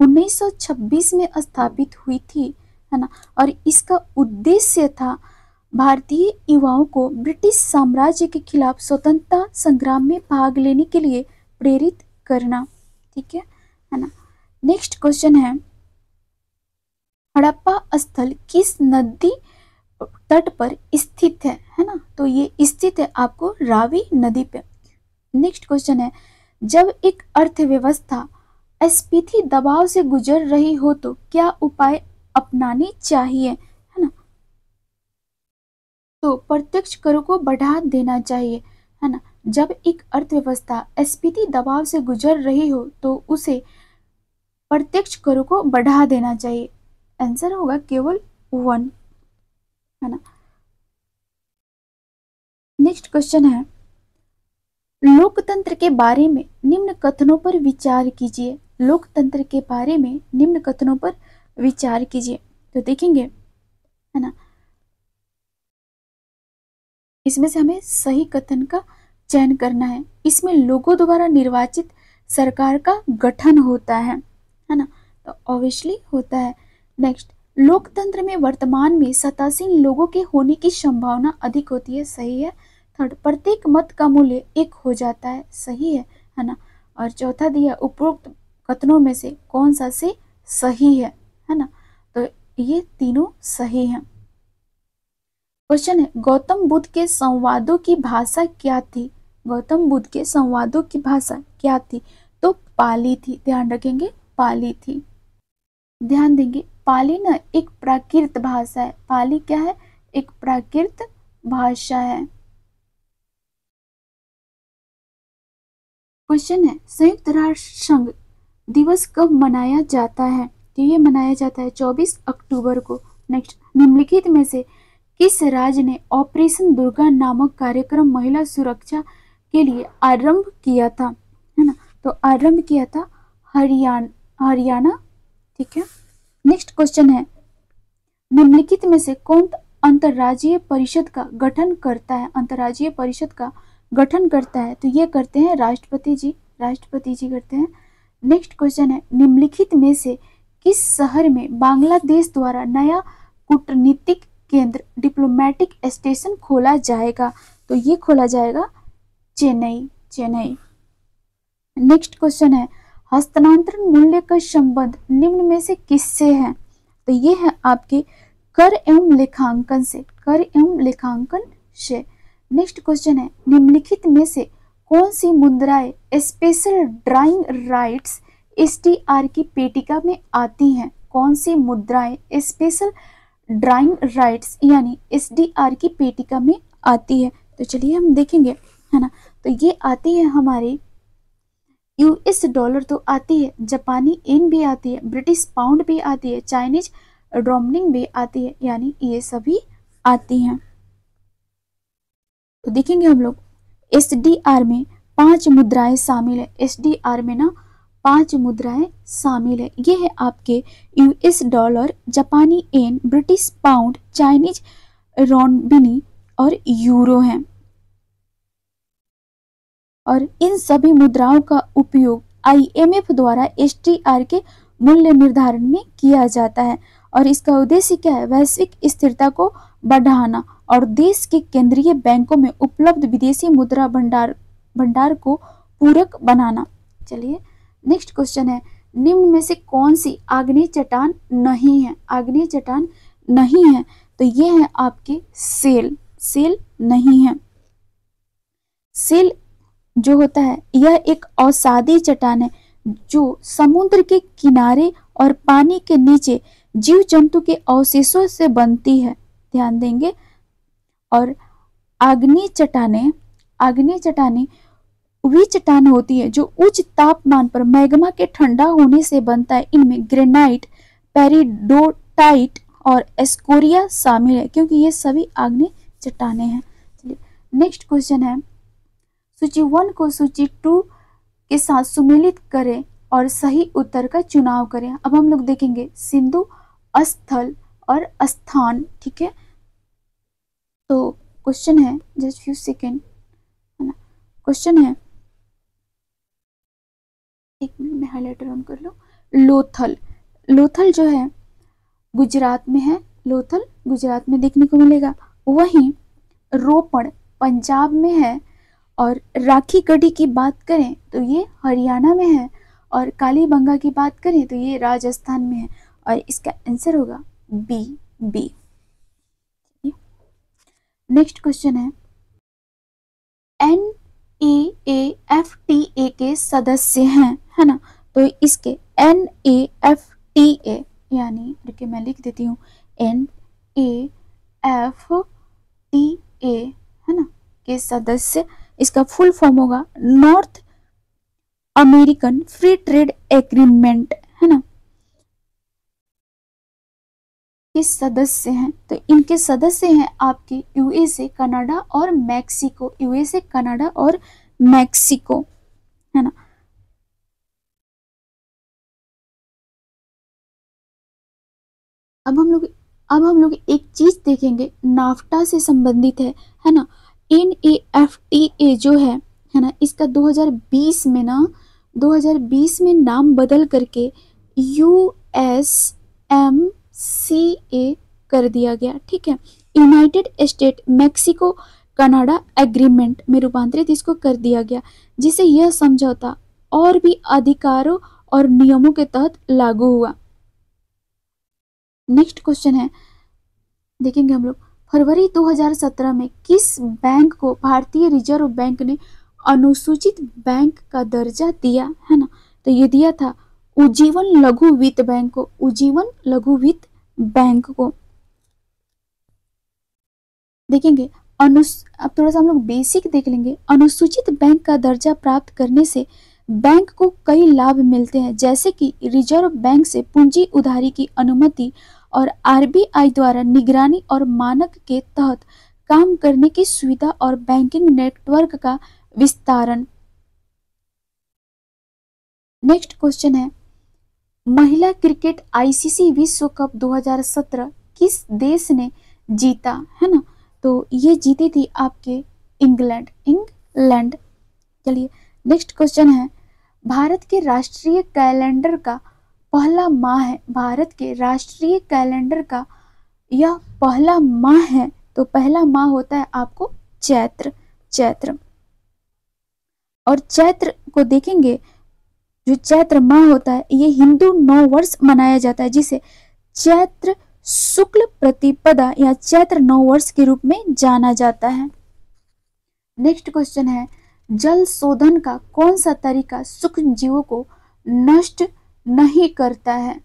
1926 में स्थापित हुई थी, है ना। और इसका उद्देश्य था भारतीय युवाओं को ब्रिटिश साम्राज्य के खिलाफ स्वतंत्रता संग्राम में भाग लेने के लिए प्रेरित करना, ठीक है ना। नेक्स्ट क्वेश्चन है, हड़प्पा स्थल किस नदी तट पर स्थित है ना। तो ये स्थित है आपको रावी नदी पे। नेक्स्ट क्वेश्चन है, जब एक अर्थव्यवस्था अस्फीति दबाव से गुजर रही हो तो क्या उपाय अपनाने चाहिए, है ना। तो प्रत्यक्ष करों को बढ़ा देना चाहिए, है ना। जब एक अर्थव्यवस्था अस्फीति दबाव से गुजर रही हो तो उसे प्रत्यक्ष करों को बढ़ा देना चाहिए। आंसर होगा केवल 1, है ना। नेक्स्ट क्वेश्चन है, लोकतंत्र के बारे में निम्न कथनों पर विचार कीजिए। लोकतंत्र के बारे में निम्न कथनों पर विचार कीजिए। तो देखेंगे, है ना, इसमें से हमें सही कथन का चयन करना है। इसमें लोगों द्वारा निर्वाचित सरकार का गठन होता है ना। तो ऑब्वियसली होता है। नेक्स्ट, लोकतंत्र में वर्तमान में सत्तासीन लोगों के होने की संभावना अधिक होती है, सही है। थर्ड, प्रत्येक मत का मूल्य 1 हो जाता है, सही है ना। और चौथा दिया, उपरोक्त कथनों में से कौन सा से सही है ना। तो ये तीनों सही हैं। क्वेश्चन है, गौतम बुद्ध के संवादों की भाषा क्या थी? गौतम बुद्ध के संवादों की भाषा क्या थी? तो पाली थी, ध्यान रखेंगे पाली थी। ध्यान देंगे, पाली ना एक प्राकृत भाषा है। पाली क्या है? एक प्राकृत भाषा है। क्वेश्चन है, संयुक्त राष्ट्र संघ दिवस कब मनाया जाता है? तो ये मनाया जाता है 24 अक्टूबर को। नेक्स्ट, निम्नलिखित में से किस राज्य ने ऑपरेशन दुर्गा नामक कार्यक्रम महिला सुरक्षा के लिए आरंभ किया था, है ना। तो आरंभ किया था हरियाणा, ठीक है। नेक्स्ट क्वेश्चन है, निम्नलिखित में से कौन अंतर्राज्यीय परिषद का गठन करता है? अंतर्राज्यीय परिषद का गठन करता है तो ये करते हैं राष्ट्रपति जी करते हैं। नेक्स्ट क्वेश्चन है, निम्नलिखित में से किस शहर में बांग्लादेश द्वारा नया कूटनीतिक केंद्र डिप्लोमेटिक स्टेशन खोला जाएगा? तो ये खोला जाएगा चेन्नई। नेक्स्ट क्वेश्चन है, हस्तांतरण मूल्य का संबंध निम्न में से किससे है? तो ये है आपके कर एवं लेखांकन से, कर एवं लेखांकन से। नेक्स्ट क्वेश्चन है, निम्नलिखित में से कौन सी मुद्राएं स्पेशल ड्राइंग राइट्स एसडीआर की पेटिका में आती हैं? कौन सी मुद्राएं स्पेशल ड्राइंग राइट्स यानी एसडीआर की पेटिका में आती है? तो चलिए हम देखेंगे, है ना। तो ये आती है हमारी यूएस डॉलर तो आती है, जापानी येन भी आती है, ब्रिटिश पाउंड भी आती है, चाइनीज ड्रोमनिंग भी आती है, यानी ये सभी आती हैं। तो देखेंगे हम लोग एसडीआर में 5 मुद्राएं शामिल है। एसडीआर में ना 5 मुद्राएं शामिल है। ये है आपके यूएस डॉलर, जापानी येन, ब्रिटिश पाउंड, चाइनीज रोनबिनी और यूरो हैं। और इन सभी मुद्राओं का उपयोग आईएमएफ द्वारा एसडीआर के मूल्य निर्धारण में किया जाता है और इसका उद्देश्य क्या है? वैश्विक स्थिरता को बढ़ाना और देश के केंद्रीय बैंकों में उपलब्ध विदेशी मुद्रा भंडार को पूरक बनाना। चलिए नेक्स्ट क्वेश्चन है, निम्न में से कौन सी आग्नेय चट्टान नहीं है? आग्नेय चट्टान नहीं है तो ये है आपके सेल, सेल नहीं है। सेल जो होता है यह एक अवसादी चट्टान है जो समुद्र के किनारे और पानी के नीचे जीव जंतु के अवशेषों से बनती है, ध्यान देंगे। और आग्नेय चट्टानें वी चट्टान होती है जो उच्च तापमान पर मैग्मा के ठंडा होने से बनता है। इनमें ग्रेनाइट, पेरिडोटाइट और एस्कोरिया शामिल है क्योंकि ये सभी आग्नेय चट्टानें हैं। चलिए नेक्स्ट क्वेश्चन है, सूची 1 को सूची 2 के साथ सुमेलित करें और सही उत्तर का चुनाव करें। अब हम लोग देखेंगे सिंधु, स्थल और स्थान, ठीक है। तो क्वेश्चन है, जस्ट फ्यू सेकेंड, है ना। क्वेश्चन है, एक मिनट में हाइलाइटर ऑन कर लो। लोथल, लोथल जो है गुजरात में है, लोथल गुजरात में देखने को मिलेगा। वहीं रोपड़ पंजाब में है और राखी गढ़ी की बात करें तो ये हरियाणा में है और कालीबंगा की बात करें तो ये राजस्थान में है और इसका आंसर होगा बी। नेक्स्ट क्वेश्चन है, NAAFTA के सदस्य हैं, है ना। तो इसके NAFTA यानी देखिए मैं लिख देती हूँ NAFTA, है ना, के सदस्य, इसका फुल फॉर्म होगा north American free trade agreement, है ना, के सदस्य हैं। तो इनके सदस्य हैं आपके यूएसए, कनाडा और मैक्सिको, यूएसए, कनाडा और मैक्सिको, है ना। अब हम लोग एक चीज देखेंगे, नाफ्टा से संबंधित है ना। NAFTA जो है ना, इसका 2020 में नाम बदल करके USMCA कर दिया गया, ठीक है। United state Mexico Canada agreement में रूपांतरित इसको कर दिया गया, जिसे यह समझौता और भी अधिकारों और नियमों के तहत लागू हुआ। नेक्स्ट क्वेश्चन है, देखेंगे हम लोग, फरवरी 2017 में किस बैंक को भारतीय रिजर्व बैंक ने अनुसूचित बैंक का दर्जा दिया, है ना। तो ये दिया था उज्जीवन लघु वित्त बैंक को, उज्जीवन लघु वित्त बैंक को। देखेंगे अब थोड़ा सा हम लोग बेसिक देख लेंगे। अनुसूचित बैंक का दर्जा प्राप्त करने से बैंक को कई लाभ मिलते हैं, जैसे कि रिजर्व बैंक से पूंजी उधारी की अनुमति और आरबीआई द्वारा निगरानी और मानक के तहत काम करने की सुविधा और बैंकिंग नेटवर्क का विस्तारण। नेक्स्ट क्वेश्चन है, महिला क्रिकेट आईसीसी विश्व कप 2017 किस देश ने जीता, है ना। तो ये जीती थी आपके इंग्लैंड। चलिए नेक्स्ट क्वेश्चन है, भारत के राष्ट्रीय कैलेंडर का पहला माह है, भारत के राष्ट्रीय कैलेंडर का यह पहला माह है, तो पहला माह होता है आपको चैत्र। और चैत्र को देखेंगे, जो चैत्र माह होता है ये हिंदू नव वर्ष मनाया जाता है, जिसे चैत्र शुक्ल प्रतिपदा या चैत्र नववर्ष के रूप में जाना जाता है। नेक्स्ट क्वेश्चन है, जल शोधन का कौन सा तरीका सूक्ष्म जीवों को नष्ट नहीं करता है?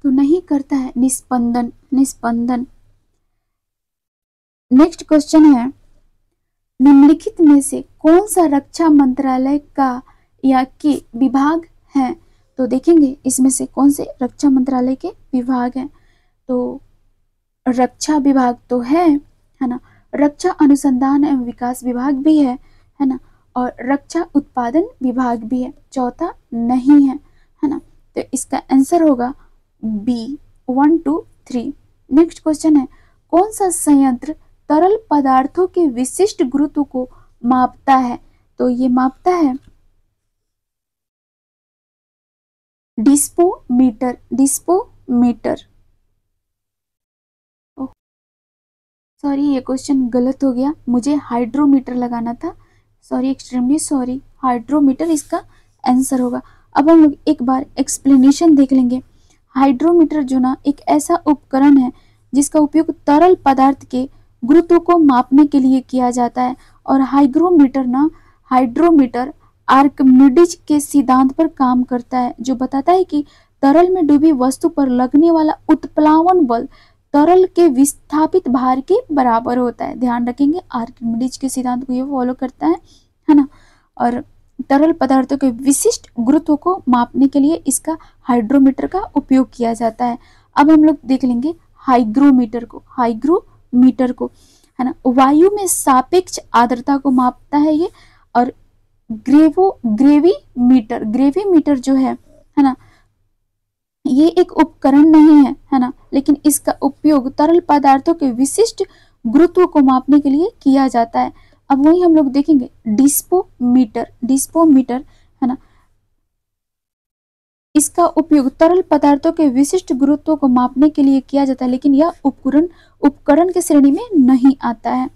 तो नहीं करता है निस्पंदन। निस्पंदन। नेक्स्ट क्वेश्चन है, निम्नलिखित में से कौन सा रक्षा मंत्रालय का या के विभाग है? तो देखेंगे इसमें से कौन से रक्षा मंत्रालय के विभाग हैं। तो रक्षा विभाग तो है ना, रक्षा अनुसंधान एवं विकास विभाग भी है ना, और रक्षा उत्पादन विभाग भी है। चौथा नहीं है ना, तो इसका आंसर होगा बी 1, 2, 3। नेक्स्ट क्वेश्चन है, कौन सा संयंत्र तरल पदार्थों के विशिष्ट गुरुत्व को मापता है? तो ये मापता है डिस्पोमीटर। डिस्पोमीटर। सॉरी, ये क्वेश्चन गलत हो गया, मुझे हाइड्रोमीटर लगाना था। सॉरी, एक्सट्रीमली सॉरी, हाइड्रोमीटर इसका आंसर होगा। अब हम लोग एक बार एक्सप्लेनेशन देख लेंगे। हाइड्रोमीटर जो ना एक ऐसा उपकरण है जिसका उपयोग तरल पदार्थ के गुरुत्व को मापने के लिए किया जाता है। और हाइड्रोमीटर आर्किमिडीज के सिद्धांत पर काम करता है, जो बताता है कि तरल में डूबी वस्तु पर लगने वाला उत्प्लावन बल तरल के विस्थापित भार के बराबर होता है। ध्यान रखेंगे, आर्किमिडीज के सिद्धांत को ये फॉलो करता है ना। और तरल पदार्थों के विशिष्ट गुरुत्व को मापने के लिए इसका हाइड्रोमीटर का उपयोग किया जाता है। अब हम लोग देख लेंगे हाइग्रोमीटर को। हाइग्रोमीटर को है ना, वायु में सापेक्ष आर्द्रता को मापता है ये। और ग्रेविमीटर जो है ना, ये एक उपकरण नहीं है ना, लेकिन इसका उपयोग तरल पदार्थों के विशिष्ट गुरुत्व को मापने के लिए किया जाता है। अब वही हम लोग देखेंगे डिस्पोमीटर है ना, इसका उपयोग तरल पदार्थों के विशिष्ट गुरुत्व को मापने के लिए किया जाता है, लेकिन यह उपकरण के श्रेणी में नहीं आता है।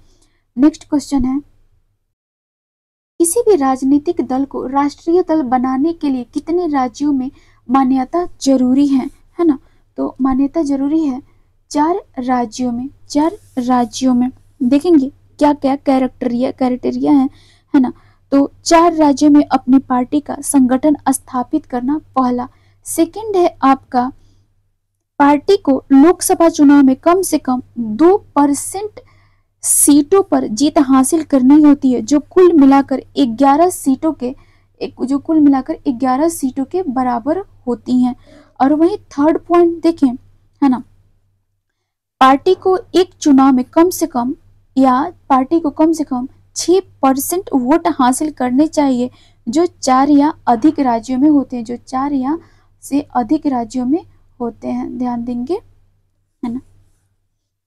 नेक्स्ट क्वेश्चन है, किसी भी राजनीतिक दल को राष्ट्रीय दल बनाने के लिए कितने राज्यों में मान्यता जरूरी है ना? तो मान्यता जरूरी है 4 राज्यों में। 4 राज्यों में देखेंगे क्या क्या क्राइटेरिया है ना। तो 4 राज्यों में अपनी पार्टी का संगठन स्थापित करना पहला। सेकंड है आपका, पार्टी को लोकसभा चुनाव में कम से कम 2% सीटों पर जीत हासिल करनी होती है, जो कुल मिलाकर 11 सीटों के बराबर होती हैं। और वहीं थर्ड पॉइंट देखें है ना, पार्टी को एक चुनाव में कम से कम 6% वोट हासिल करने चाहिए, जो 4 या अधिक राज्यों में होते हैं। जो 4 या से अधिक राज्यों में होते हैं, ध्यान देंगे है ना।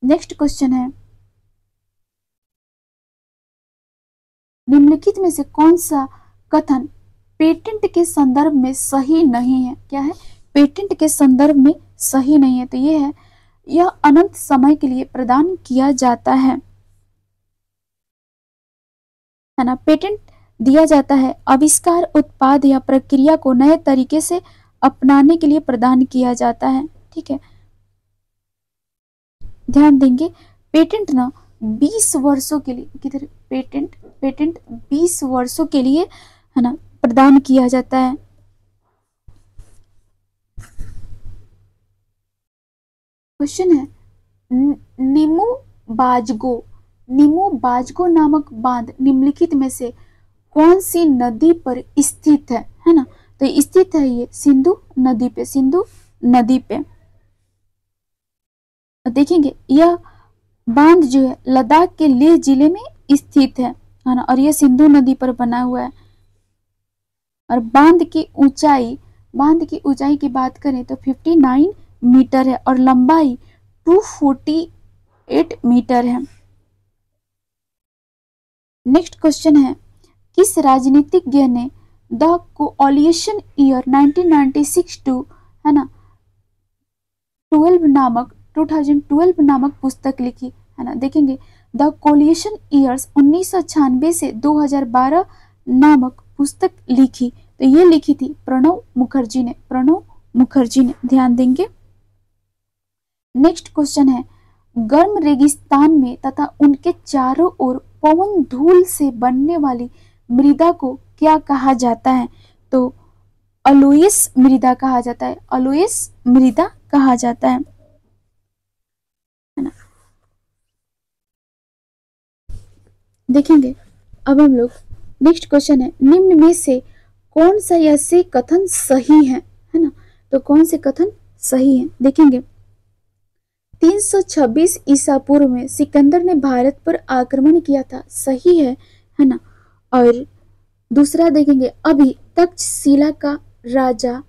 नेक्स्ट क्वेश्चन है, निम्नलिखित में से कौन सा कथन पेटेंट के संदर्भ में सही नहीं है? क्या है? पेटेंट के संदर्भ में सही नहीं है। तो ये है, यह अनंत समय के लिए प्रदान किया जाता है ना। पेटेंट दिया जाता है आविष्कार, उत्पाद या प्रक्रिया को नए तरीके से अपनाने के लिए प्रदान किया जाता है। ठीक है, ध्यान देंगे, पेटेंट ना 20 वर्षों के लिए, किधर पेटेंट 20 वर्षों के लिए है ना प्रदान किया जाता है। क्वेश्चन है, निमू बाजगो नामक बांध निम्नलिखित में से कौन सी नदी पर स्थित है ना? तो स्थित है ये सिंधु नदी पे। देखेंगे यह बांध जो है लद्दाख के लेह जिले में स्थित है ना, और यह सिंधु नदी पर बना हुआ है। और बांध की ऊंचाई की बात करें तो 59 मीटर है और लंबाई 248 मीटर है। नेक्स्ट क्वेश्चन है, किस राजनीतिज्ञ ने द कोअलिशन ईयर 1996 टू है ना 2012 नामक पुस्तक लिखी है ना? देखेंगे द कोअलिशन ईयर्स 1996 से 2012 नामक पुस्तक लिखी। तो ये लिखी थी प्रणब मुखर्जी ने। ध्यान देंगे। नेक्स्ट क्वेश्चन है, गर्म रेगिस्तान में तथा उनके चारों ओर पवन धूल से बनने वाली मृदा को क्या कहा जाता है? तो अलोइस मृदा कहा जाता है, अलोइस मृदा कहा जाता है ना। देखेंगे अब हम लोग नेक्स्ट क्वेश्चन है, निम्न में से कौन सा ऐसे कथन सही है ना? तो कौन से कथन सही है देखेंगे। 326 ईसा पूर्व में सिकंदर ने भारत पर आक्रमण किया था, सही है ना। और दूसरा देखेंगे, अभी तक्षशिला का राजा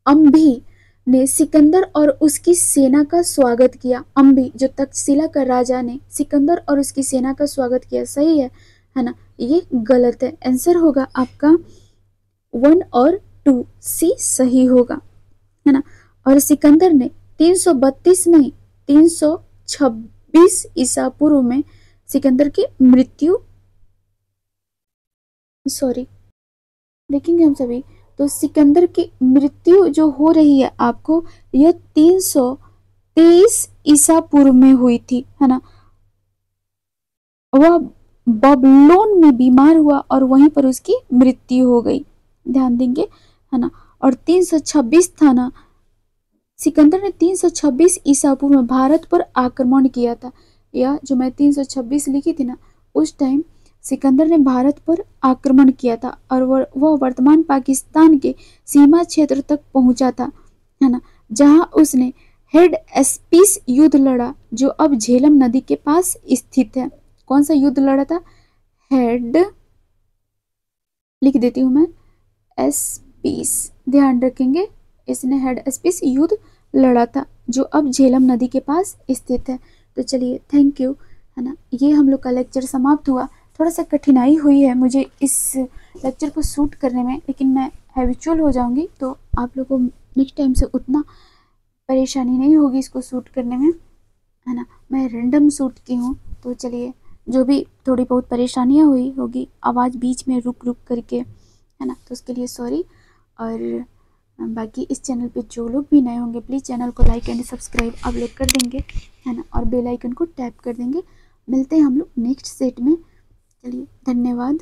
अम्भी ने सिकंदर और उसकी सेना का स्वागत किया। अम्भी जो तक्षशिला का राजा ने सिकंदर और उसकी सेना का स्वागत किया, सही है ना। ये गलत है, आंसर होगा आपका 1 और 2 सी सही होगा है ना। और सिकंदर ने 332 नहीं 326 ईसा पूर्व में सिकंदर की मृत्यु देखेंगे हम सभी। तो सिकंदर की मृत्यु जो हो रही है आपको, यह 323 ईसा पूर्व में हुई थी है ना। वह बबलोन में बीमार हुआ और वहीं पर उसकी मृत्यु हो गई, ध्यान देंगे है ना। और 326 था ना, सिकंदर ने 326 ईसा पूर्व में भारत पर आक्रमण किया था। यह जो मैं 326 लिखी थी ना, उस टाइम सिकंदर ने भारत पर आक्रमण किया था और वह वर्तमान पाकिस्तान के सीमा क्षेत्र तक पहुंचा था है ना, जहां उसने हेड एस्पीस युद्ध लड़ा जो अब झेलम नदी के पास स्थित है। कौन सा युद्ध लड़ा था? हेड, लिख देती हूं मैं, एस्पीस, ध्यान रखेंगे, इसने हेड एस्पीस युद्ध लड़ा था जो अब झेलम नदी के पास स्थित है। तो चलिए थैंक यू है ना, ये हम लोग का लेक्चर समाप्त हुआ। थोड़ा सा कठिनाई हुई है मुझे इस लेक्चर को शूट करने में, लेकिन मैं हैबिचुअल हो जाऊंगी तो आप लोगों को नेक्स्ट टाइम से उतना परेशानी नहीं होगी इसको शूट करने में है ना। मैं रैंडम शूट की हूँ, तो चलिए जो भी थोड़ी बहुत परेशानियाँ हुई होगी, आवाज़ बीच में रुक रुक करके है ना, तो उसके लिए सॉरी। और बाकी इस चैनल पे जो लोग भी नए होंगे प्लीज़ चैनल को लाइक एंड सब्सक्राइब आप लोग कर देंगे है ना, और बेल आइकन को टैप कर देंगे। मिलते हैं हम लोग नेक्स्ट सेट में, चलिए धन्यवाद।